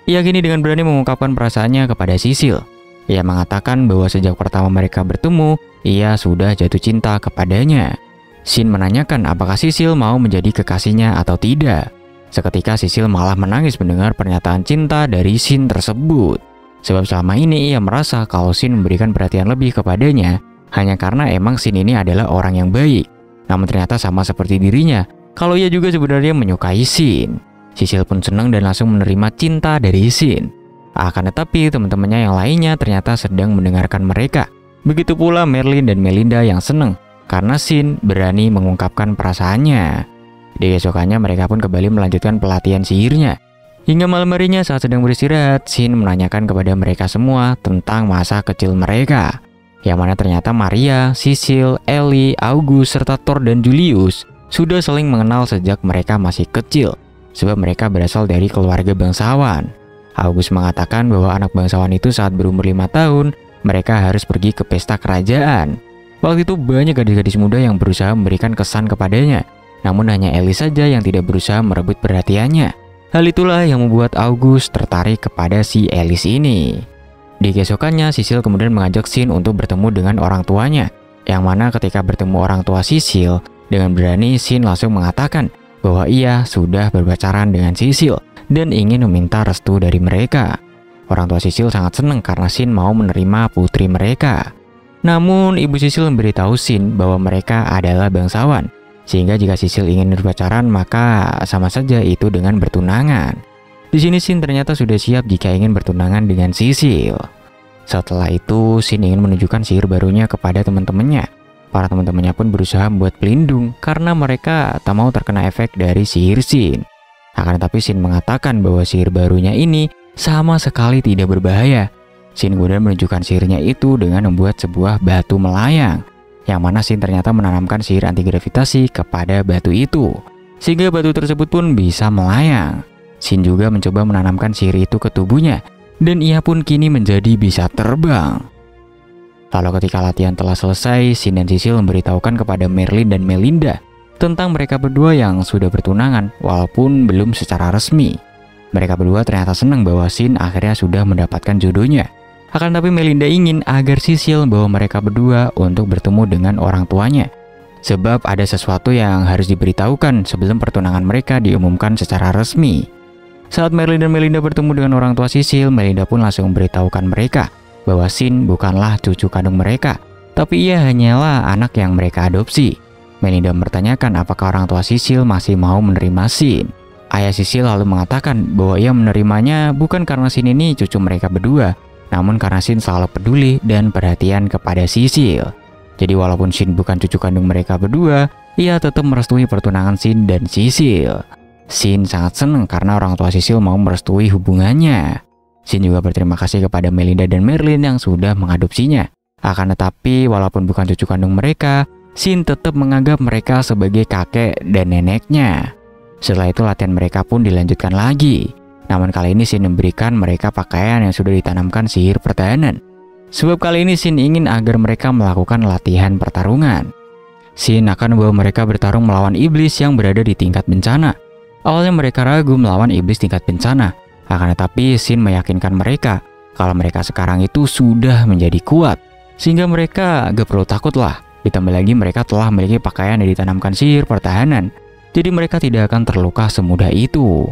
Ia kini dengan berani mengungkapkan perasaannya kepada Sisil. Ia mengatakan bahwa sejak pertama mereka bertemu, ia sudah jatuh cinta kepadanya. Shin menanyakan apakah Sisil mau menjadi kekasihnya atau tidak. Seketika Sisil malah menangis mendengar pernyataan cinta dari Shin tersebut. Sebab selama ini ia merasa kalau Shin memberikan perhatian lebih kepadanya hanya karena emang Shin ini adalah orang yang baik. Namun ternyata sama seperti dirinya, kalau ia juga sebenarnya menyukai Shin. Sisil pun senang dan langsung menerima cinta dari Shin. Akan tetapi teman-temannya yang lainnya ternyata sedang mendengarkan mereka. Begitu pula Merlin dan Melinda yang senang karena Shin berani mengungkapkan perasaannya. Di keesokannya mereka pun kembali melanjutkan pelatihan sihirnya. Hingga malam harinya saat sedang beristirahat, Shin menanyakan kepada mereka semua tentang masa kecil mereka. Yang mana ternyata Maria, Sisil, Ellie, August, serta Thor dan Julius sudah saling mengenal sejak mereka masih kecil. Sebab mereka berasal dari keluarga bangsawan. August mengatakan bahwa anak bangsawan itu saat berumur 5 tahun, mereka harus pergi ke pesta kerajaan. Waktu itu banyak gadis-gadis muda yang berusaha memberikan kesan kepadanya. Namun hanya Ellie saja yang tidak berusaha merebut perhatiannya. Hal itulah yang membuat August tertarik kepada si Alice ini. Di keesokannya, Sisil kemudian mengajak Shin untuk bertemu dengan orang tuanya. Yang mana ketika bertemu orang tua Sisil, dengan berani Shin langsung mengatakan bahwa ia sudah berpacaran dengan Sisil dan ingin meminta restu dari mereka. Orang tua Sisil sangat senang karena Shin mau menerima putri mereka. Namun ibu Sisil memberitahu Shin bahwa mereka adalah bangsawan. Sehingga jika Sisil ingin berpacaran maka sama saja itu dengan bertunangan. Di sini Shin ternyata sudah siap jika ingin bertunangan dengan Sisil. Setelah itu Shin ingin menunjukkan sihir barunya kepada teman-temannya. Para teman-temannya pun berusaha membuat pelindung karena mereka tak mau terkena efek dari sihir Shin. Akan tetapi Shin mengatakan bahwa sihir barunya ini sama sekali tidak berbahaya. Shin kemudian menunjukkan sihirnya itu dengan membuat sebuah batu melayang. Yang mana Shin ternyata menanamkan sihir anti gravitasi kepada batu itu, sehingga batu tersebut pun bisa melayang. Shin juga mencoba menanamkan sihir itu ke tubuhnya, dan ia pun kini menjadi bisa terbang. Lalu ketika latihan telah selesai, Shin dan Sisil memberitahukan kepada Merlin dan Melinda tentang mereka berdua yang sudah bertunangan walaupun belum secara resmi. Mereka berdua ternyata senang bahwa Shin akhirnya sudah mendapatkan jodohnya. Akan tapi Melinda ingin agar Sisil membawa mereka berdua untuk bertemu dengan orang tuanya. Sebab ada sesuatu yang harus diberitahukan sebelum pertunangan mereka diumumkan secara resmi. Saat Merlin dan Melinda bertemu dengan orang tua Sisil, Melinda pun langsung memberitahukan mereka bahwa Shin bukanlah cucu kandung mereka, tapi ia hanyalah anak yang mereka adopsi. Melinda mempertanyakan apakah orang tua Sisil masih mau menerima Shin. Ayah Sisil lalu mengatakan bahwa ia menerimanya bukan karena Shin ini cucu mereka berdua, namun karena Shin selalu peduli dan perhatian kepada Sisil. Jadi walaupun Shin bukan cucu kandung mereka berdua, ia tetap merestui pertunangan Shin dan Sisil. Shin sangat senang karena orang tua Sisil mau merestui hubungannya. Shin juga berterima kasih kepada Melinda dan Merlin yang sudah mengadopsinya. Akan tetapi walaupun bukan cucu kandung mereka, Shin tetap menganggap mereka sebagai kakek dan neneknya. Setelah itu latihan mereka pun dilanjutkan lagi. Namun kali ini Shin memberikan mereka pakaian yang sudah ditanamkan sihir pertahanan. Sebab kali ini Shin ingin agar mereka melakukan latihan pertarungan. Shin akan membawa mereka bertarung melawan iblis yang berada di tingkat bencana. Awalnya mereka ragu melawan iblis tingkat bencana. Akan tetapi Shin meyakinkan mereka kalau mereka sekarang itu sudah menjadi kuat, sehingga mereka gak perlu takut lah. Ditambah lagi mereka telah memiliki pakaian yang ditanamkan sihir pertahanan, jadi mereka tidak akan terluka semudah itu.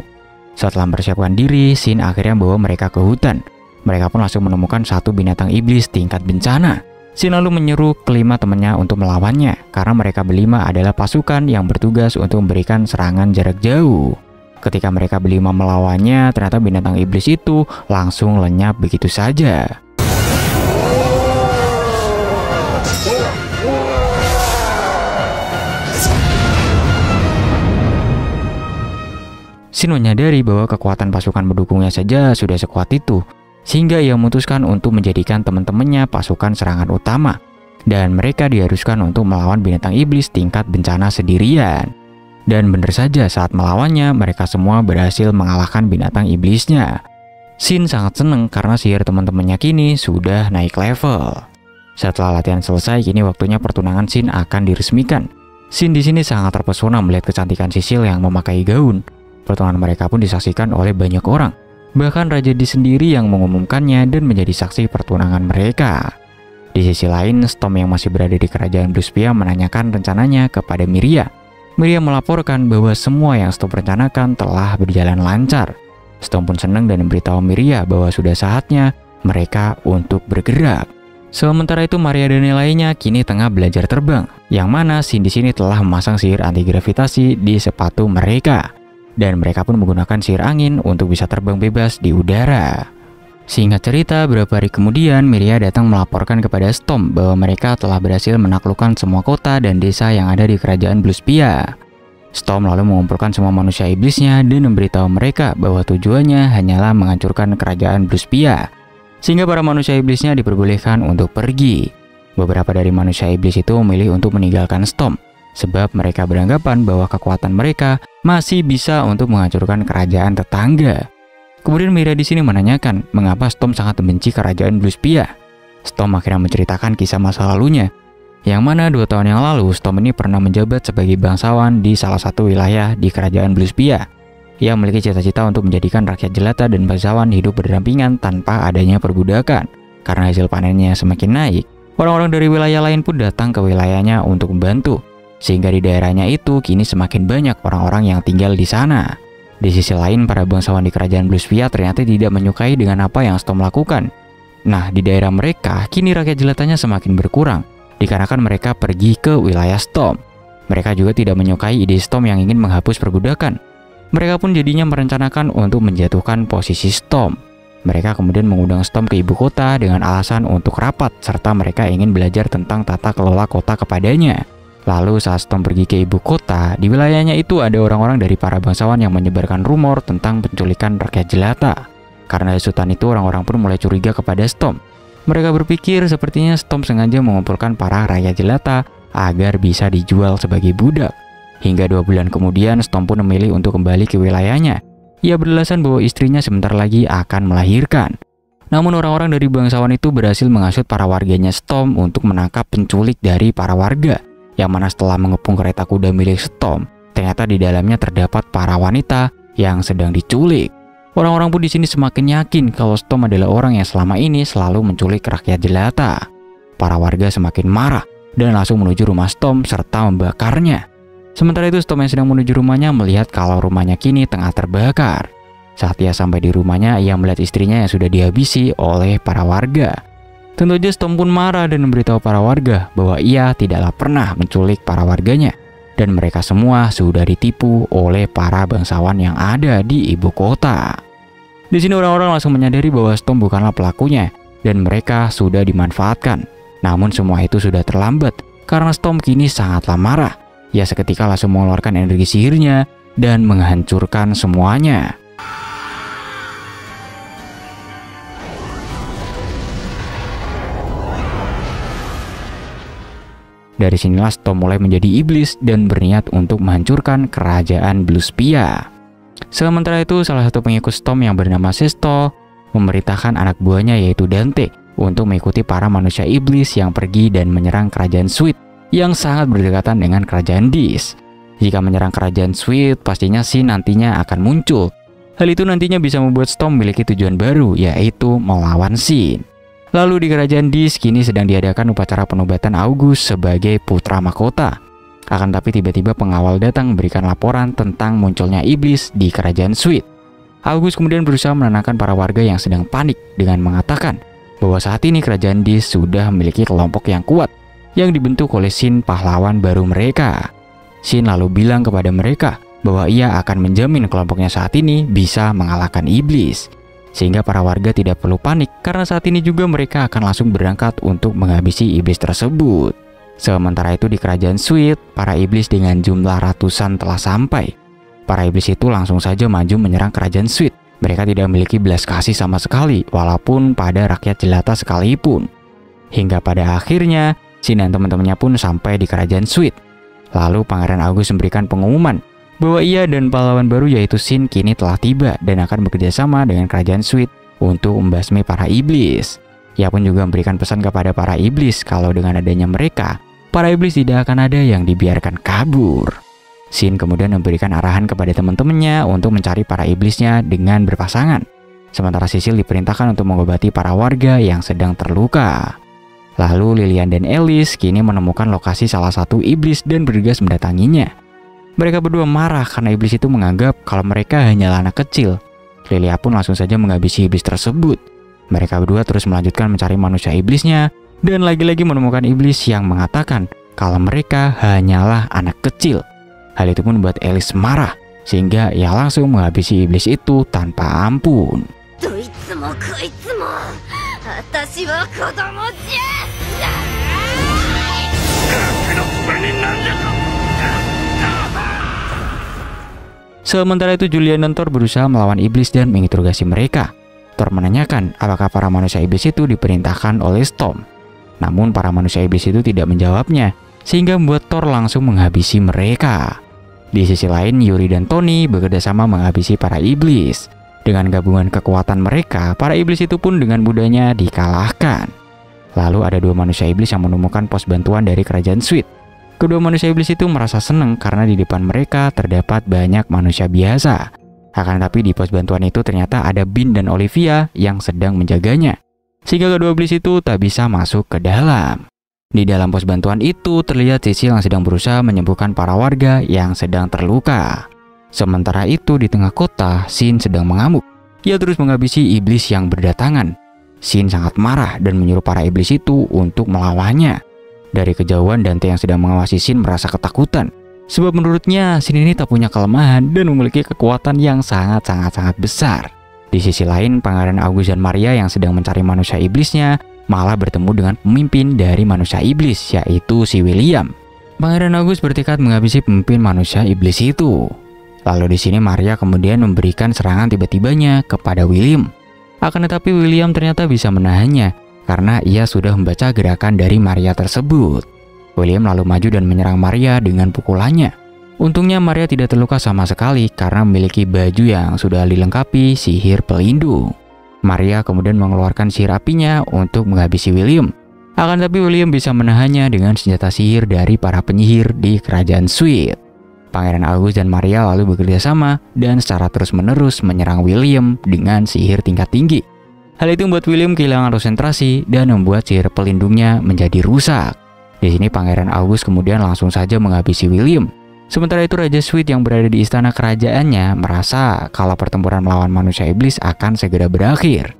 Setelah mempersiapkan diri, Shin akhirnya membawa mereka ke hutan. Mereka pun langsung menemukan satu binatang iblis tingkat bencana. Shin lalu menyeru kelima temannya untuk melawannya, karena mereka berlima adalah pasukan yang bertugas untuk memberikan serangan jarak jauh. Ketika mereka berlima melawannya, ternyata binatang iblis itu langsung lenyap begitu saja. Shin menyadari bahwa kekuatan pasukan pendukungnya saja sudah sekuat itu, sehingga ia memutuskan untuk menjadikan teman-temannya pasukan serangan utama, dan mereka diharuskan untuk melawan binatang iblis tingkat bencana sendirian. Dan benar saja saat melawannya, mereka semua berhasil mengalahkan binatang iblisnya. Shin sangat senang karena sihir teman-temannya kini sudah naik level. Setelah latihan selesai, kini waktunya pertunangan Shin akan diresmikan. Shin di sini sangat terpesona melihat kecantikan Sisil yang memakai gaun. Pertunangan mereka pun disaksikan oleh banyak orang. Bahkan Raja Di sendiri yang mengumumkannya dan menjadi saksi pertunangan mereka. Di sisi lain, Storm yang masih berada di kerajaan Bluespia menanyakan rencananya kepada Miria. Miria melaporkan bahwa semua yang Storm rencanakan telah berjalan lancar. Storm pun senang dan memberitahu Miria bahwa sudah saatnya mereka untuk bergerak. Sementara itu Maria dan yang lainnya kini tengah belajar terbang, yang mana Shin di sini telah memasang sihir anti gravitasi di sepatu mereka, dan mereka pun menggunakan sihir angin untuk bisa terbang bebas di udara. Singkat cerita, beberapa hari kemudian Miria datang melaporkan kepada Storm bahwa mereka telah berhasil menaklukkan semua kota dan desa yang ada di kerajaan Bluespia. Storm lalu mengumpulkan semua manusia iblisnya dan memberitahu mereka bahwa tujuannya hanyalah menghancurkan kerajaan Bluespia, sehingga para manusia iblisnya diperbolehkan untuk pergi. Beberapa dari manusia iblis itu memilih untuk meninggalkan Storm, sebab mereka beranggapan bahwa kekuatan mereka masih bisa untuk menghancurkan kerajaan tetangga. Kemudian Miria di sini menanyakan mengapa Storm sangat membenci kerajaan Bluespia. Storm akhirnya menceritakan kisah masa lalunya, yang mana 2 tahun yang lalu Storm ini pernah menjabat sebagai bangsawan di salah satu wilayah di kerajaan Bluespia. Ia memiliki cita-cita untuk menjadikan rakyat jelata dan bangsawan hidup berdampingan tanpa adanya perbudakan. Karena hasil panennya semakin naik, orang-orang dari wilayah lain pun datang ke wilayahnya untuk membantu, sehingga di daerahnya itu kini semakin banyak orang-orang yang tinggal di sana. Di sisi lain, para bangsawan di kerajaan Bluespia ternyata tidak menyukai dengan apa yang Storm lakukan. Nah, di daerah mereka, kini rakyat jelatanya semakin berkurang, dikarenakan mereka pergi ke wilayah Storm. Mereka juga tidak menyukai ide Storm yang ingin menghapus perbudakan. Mereka pun jadinya merencanakan untuk menjatuhkan posisi Storm. Mereka kemudian mengundang Storm ke ibu kota dengan alasan untuk rapat, serta mereka ingin belajar tentang tata kelola kota kepadanya. Lalu saat Storm pergi ke ibu kota, di wilayahnya itu ada orang-orang dari para bangsawan yang menyebarkan rumor tentang penculikan rakyat jelata. Karena hasutan itu, orang-orang pun mulai curiga kepada Storm. Mereka berpikir sepertinya Storm sengaja mengumpulkan para rakyat jelata agar bisa dijual sebagai budak. Hingga 2 bulan kemudian, Storm pun memilih untuk kembali ke wilayahnya. Ia beralasan bahwa istrinya sebentar lagi akan melahirkan. Namun orang-orang dari bangsawan itu berhasil menghasut para warganya Storm untuk menangkap penculik dari para warga. Yang mana setelah mengepung kereta kuda milik Storm, ternyata di dalamnya terdapat para wanita yang sedang diculik. Orang-orang pun di sini semakin yakin kalau Storm adalah orang yang selama ini selalu menculik rakyat jelata. Para warga semakin marah dan langsung menuju rumah Storm serta membakarnya. Sementara itu Storm yang sedang menuju rumahnya melihat kalau rumahnya kini tengah terbakar. Saat ia sampai di rumahnya, ia melihat istrinya yang sudah dihabisi oleh para warga. Tentu saja Storm pun marah dan memberitahu para warga bahwa ia tidaklah pernah menculik para warganya. Dan mereka semua sudah ditipu oleh para bangsawan yang ada di ibu kota. Di sini orang-orang langsung menyadari bahwa Storm bukanlah pelakunya dan mereka sudah dimanfaatkan. Namun semua itu sudah terlambat karena Storm kini sangatlah marah. Ia seketika langsung mengeluarkan energi sihirnya dan menghancurkan semuanya. Dari sinilah Storm mulai menjadi iblis dan berniat untuk menghancurkan kerajaan Bluespia. Sementara itu, salah satu pengikut Storm yang bernama Sesto memerintahkan anak buahnya yaitu Dante untuk mengikuti para manusia iblis yang pergi dan menyerang kerajaan Sweet yang sangat berdekatan dengan kerajaan Dis. Jika menyerang kerajaan Sweet, pastinya Sin nantinya akan muncul. Hal itu nantinya bisa membuat Storm memiliki tujuan baru, yaitu melawan Sin. Lalu di kerajaan Dis kini sedang diadakan upacara penobatan August sebagai putra mahkota. Akan tapi tiba-tiba pengawal datang memberikan laporan tentang munculnya iblis di kerajaan Sweet. August kemudian berusaha menenangkan para warga yang sedang panik dengan mengatakan bahwa saat ini kerajaan Dis sudah memiliki kelompok yang kuat yang dibentuk oleh Sin, pahlawan baru mereka. Sin lalu bilang kepada mereka bahwa ia akan menjamin kelompoknya saat ini bisa mengalahkan iblis. Sehingga para warga tidak perlu panik karena saat ini juga mereka akan langsung berangkat untuk menghabisi iblis tersebut. Sementara itu di kerajaan Sweet, para iblis dengan jumlah ratusan telah sampai. Para iblis itu langsung saja maju menyerang kerajaan Sweet. Mereka tidak memiliki belas kasih sama sekali, walaupun pada rakyat jelata sekalipun. Hingga pada akhirnya, Sin dan teman-temannya pun sampai di kerajaan Sweet. Lalu Pangeran August memberikan pengumuman bahwa ia dan pahlawan baru yaitu Sin kini telah tiba dan akan bekerjasama dengan kerajaan Sweet untuk membasmi para iblis. Ia pun juga memberikan pesan kepada para iblis kalau dengan adanya mereka, para iblis tidak akan ada yang dibiarkan kabur. Sin kemudian memberikan arahan kepada teman-temannya untuk mencari para iblisnya dengan berpasangan. Sementara Sisil diperintahkan untuk mengobati para warga yang sedang terluka. Lalu Lilian dan Alice kini menemukan lokasi salah satu iblis dan bergegas mendatanginya. Mereka berdua marah karena iblis itu menganggap kalau mereka hanyalah anak kecil. Lilia pun langsung saja menghabisi iblis tersebut. Mereka berdua terus melanjutkan mencari manusia iblisnya dan lagi-lagi menemukan iblis yang mengatakan kalau mereka hanyalah anak kecil. Hal itu pun membuat Alice marah sehingga ia langsung menghabisi iblis itu tanpa ampun. Sementara itu Julian dan Thor berusaha melawan iblis dan menginterogasi mereka. Thor menanyakan apakah para manusia iblis itu diperintahkan oleh Storm. Namun para manusia iblis itu tidak menjawabnya, sehingga membuat Thor langsung menghabisi mereka. Di sisi lain, Yuri dan Tony bekerjasama menghabisi para iblis. Dengan gabungan kekuatan mereka, para iblis itu pun dengan mudahnya dikalahkan. Lalu ada dua manusia iblis yang menemukan pos bantuan dari kerajaan Sweet. Kedua manusia iblis itu merasa senang karena di depan mereka terdapat banyak manusia biasa. Akan tapi di pos bantuan itu ternyata ada Bean dan Olivia yang sedang menjaganya. Sehingga kedua iblis itu tak bisa masuk ke dalam. Di dalam pos bantuan itu terlihat Sisil yang sedang berusaha menyembuhkan para warga yang sedang terluka. Sementara itu di tengah kota, Sin sedang mengamuk. Ia terus menghabisi iblis yang berdatangan. Sin sangat marah dan menyuruh para iblis itu untuk melawannya. Dari kejauhan Dante yang sedang mengawasi Sin merasa ketakutan. Sebab menurutnya Sin ini tak punya kelemahan dan memiliki kekuatan yang sangat besar. Di sisi lain, Pangeran August dan Maria yang sedang mencari manusia iblisnya malah bertemu dengan pemimpin dari manusia iblis, yaitu si William. Pangeran August bertekad menghabisi pemimpin manusia iblis itu. Lalu di sini Maria kemudian memberikan serangan tiba-tibanya kepada William. Akan tetapi William ternyata bisa menahannya karena ia sudah membaca gerakan dari Maria tersebut. William lalu maju dan menyerang Maria dengan pukulannya. Untungnya Maria tidak terluka sama sekali karena memiliki baju yang sudah dilengkapi sihir pelindung. Maria kemudian mengeluarkan sihir apinya untuk menghabisi William. Akan tetapi William bisa menahannya dengan senjata sihir dari para penyihir di kerajaan Sweet. Pangeran August dan Maria lalu bekerja sama dan secara terus-menerus menyerang William dengan sihir tingkat tinggi. Hal itu membuat William kehilangan konsentrasi dan membuat sihir pelindungnya menjadi rusak. Di sini Pangeran August kemudian langsung saja menghabisi William. Sementara itu Raja Sweet yang berada di istana kerajaannya merasa kalau pertempuran melawan manusia iblis akan segera berakhir.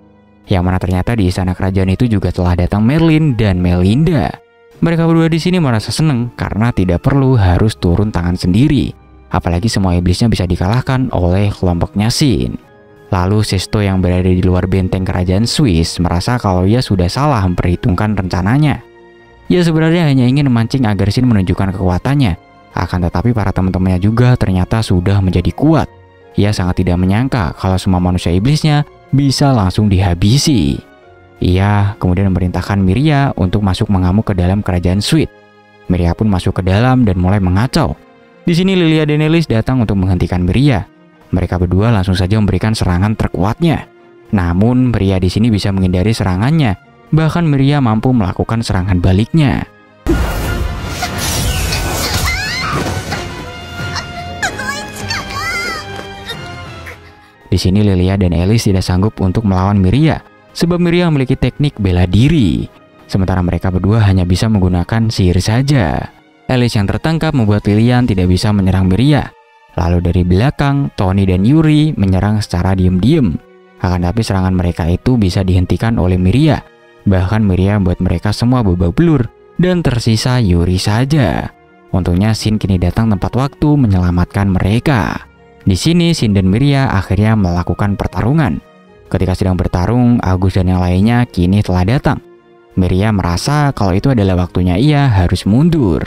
Yang mana ternyata di istana kerajaan itu juga telah datang Merlin dan Melinda. Mereka berdua di sini merasa senang karena tidak perlu harus turun tangan sendiri. Apalagi semua iblisnya bisa dikalahkan oleh kelompoknya Sin. Lalu Sesto yang berada di luar benteng kerajaan Swiss merasa kalau ia sudah salah memperhitungkan rencananya. Ia sebenarnya hanya ingin memancing agar Sin menunjukkan kekuatannya. Akan tetapi para teman-temannya juga ternyata sudah menjadi kuat. Ia sangat tidak menyangka kalau semua manusia iblisnya bisa langsung dihabisi. Ia kemudian memerintahkan Miria untuk masuk mengamuk ke dalam kerajaan Sweet. Miria pun masuk ke dalam dan mulai mengacau. Di sini Lilia dan Elis datang untuk menghentikan Miria. Mereka berdua langsung saja memberikan serangan terkuatnya. Namun Miria di sini bisa menghindari serangannya. Bahkan Miria mampu melakukan serangan baliknya. Di sini Lilia dan Elis tidak sanggup untuk melawan Miria, sebab Miria memiliki teknik bela diri. Sementara mereka berdua hanya bisa menggunakan sihir saja. Elis yang tertangkap membuat Lilian tidak bisa menyerang Miria. Lalu dari belakang, Tony dan Yuri menyerang secara diam-diam. Akan tetapi serangan mereka itu bisa dihentikan oleh Miria. Bahkan Miria membuat mereka semua babak belur dan tersisa Yuri saja. Untungnya Sin kini datang tepat waktu menyelamatkan mereka. Di sini Sin dan Miria akhirnya melakukan pertarungan. Ketika sedang bertarung, August dan yang lainnya kini telah datang. Miria merasa kalau itu adalah waktunya ia harus mundur.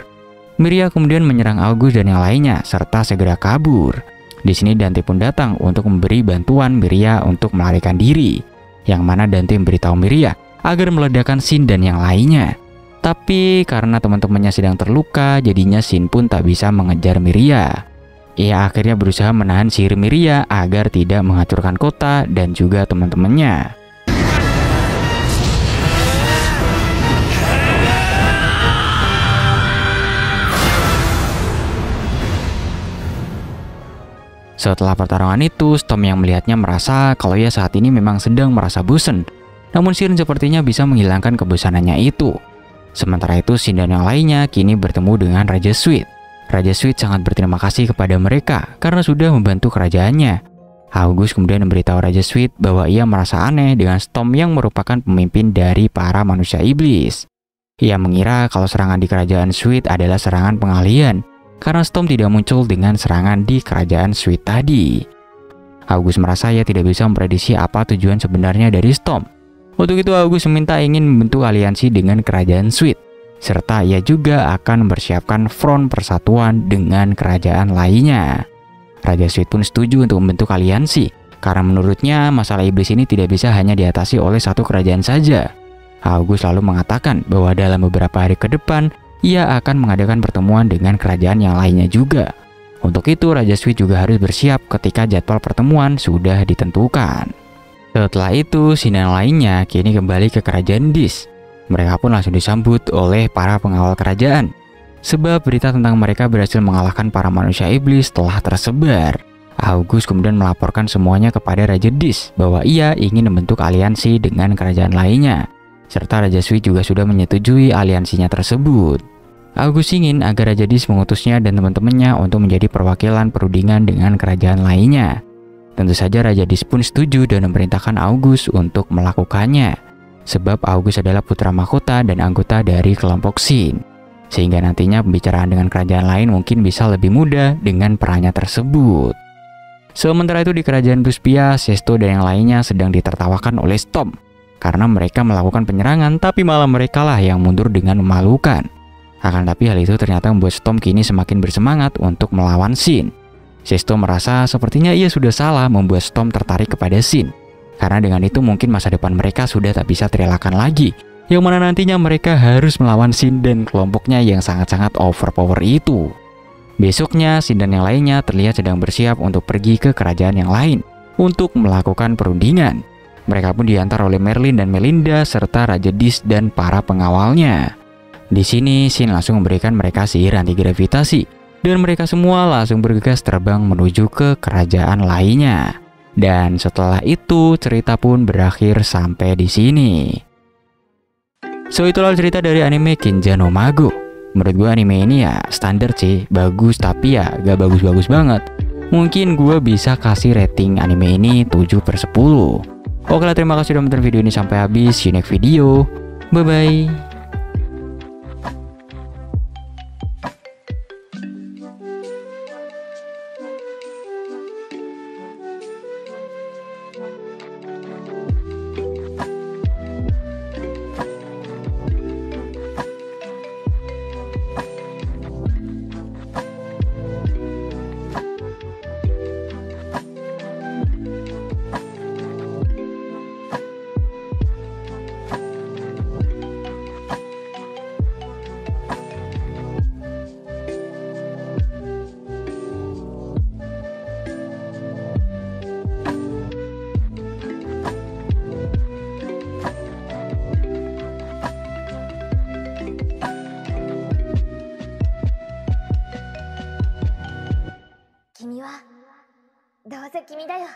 Miria kemudian menyerang August dan yang lainnya serta segera kabur. Di sini Dante pun datang untuk memberi bantuan Miria untuk melarikan diri. Yang mana Dante memberitahu Miria agar meledakkan Sin dan yang lainnya. Tapi karena teman-temannya sedang terluka, jadinya Sin pun tak bisa mengejar Miria. Ia akhirnya berusaha menahan sihir Miria agar tidak menghancurkan kota dan juga teman-temannya. Setelah pertarungan itu, Storm yang melihatnya merasa kalau ia saat ini memang sedang merasa bosan. Namun Sin sepertinya bisa menghilangkan kebosanannya itu. Sementara itu Sin dan yang lainnya kini bertemu dengan Raja Sweet. Raja Sweet sangat berterima kasih kepada mereka karena sudah membantu kerajaannya. August kemudian memberitahu Raja Sweet bahwa ia merasa aneh dengan Storm yang merupakan pemimpin dari para manusia iblis. Ia mengira kalau serangan di kerajaan Sweet adalah serangan pengalihan karena Storm tidak muncul dengan serangan di kerajaan Sweet tadi. August merasa ia tidak bisa memprediksi apa tujuan sebenarnya dari Storm. Untuk itu August meminta ingin membentuk aliansi dengan kerajaan Sweet. Serta ia juga akan mempersiapkan front persatuan dengan kerajaan lainnya. Raja Sweet pun setuju untuk membentuk aliansi, karena menurutnya masalah iblis ini tidak bisa hanya diatasi oleh satu kerajaan saja. August lalu mengatakan bahwa dalam beberapa hari ke depan, ia akan mengadakan pertemuan dengan kerajaan yang lainnya juga. Untuk itu Raja Sweet juga harus bersiap ketika jadwal pertemuan sudah ditentukan. Setelah itu, Sin dan lainnya kini kembali ke kerajaan Dis. Mereka pun langsung disambut oleh para pengawal kerajaan. Sebab berita tentang mereka berhasil mengalahkan para manusia iblis telah tersebar. August kemudian melaporkan semuanya kepada Raja Dis bahwa ia ingin membentuk aliansi dengan kerajaan lainnya. Serta Raja Sweet juga sudah menyetujui aliansinya tersebut. August ingin agar Raja Dis mengutusnya dan teman-temannya untuk menjadi perwakilan perundingan dengan kerajaan lainnya. Tentu saja Raja Dis pun setuju dan memerintahkan August untuk melakukannya. Sebab August adalah putra mahkota dan anggota dari kelompok Sin. Sehingga nantinya pembicaraan dengan kerajaan lain mungkin bisa lebih mudah dengan perannya tersebut. Sementara itu di kerajaan Buspia, Sesto dan yang lainnya sedang ditertawakan oleh Storm. Karena mereka melakukan penyerangan tapi malah mereka lah yang mundur dengan memalukan. Akan tapi hal itu ternyata membuat Storm kini semakin bersemangat untuk melawan Sin. Sesto merasa sepertinya ia sudah salah membuat Storm tertarik kepada Sin. Karena dengan itu mungkin masa depan mereka sudah tak bisa terelakkan lagi. Yang mana nantinya mereka harus melawan Sin dan kelompoknya yang sangat-sangat overpower itu. Besoknya, Shin dan yang lainnya terlihat sedang bersiap untuk pergi ke kerajaan yang lain untuk melakukan perundingan. Mereka pun diantar oleh Merlin dan Melinda serta Raja Dis dan para pengawalnya. Di sini, Shin langsung memberikan mereka sihir anti gravitasi dan mereka semua langsung bergegas terbang menuju ke kerajaan lainnya. Dan setelah itu, cerita pun berakhir sampai di sini. So, itulah cerita dari anime Kinja no Mago. Menurut gue anime ini ya standar sih, bagus tapi ya gak bagus-bagus banget. Mungkin gue bisa kasih rating anime ini 7/10. Oke lah, terima kasih sudah menonton video ini sampai habis. See you next video. Bye-bye. Kimi wa どうせ君だよ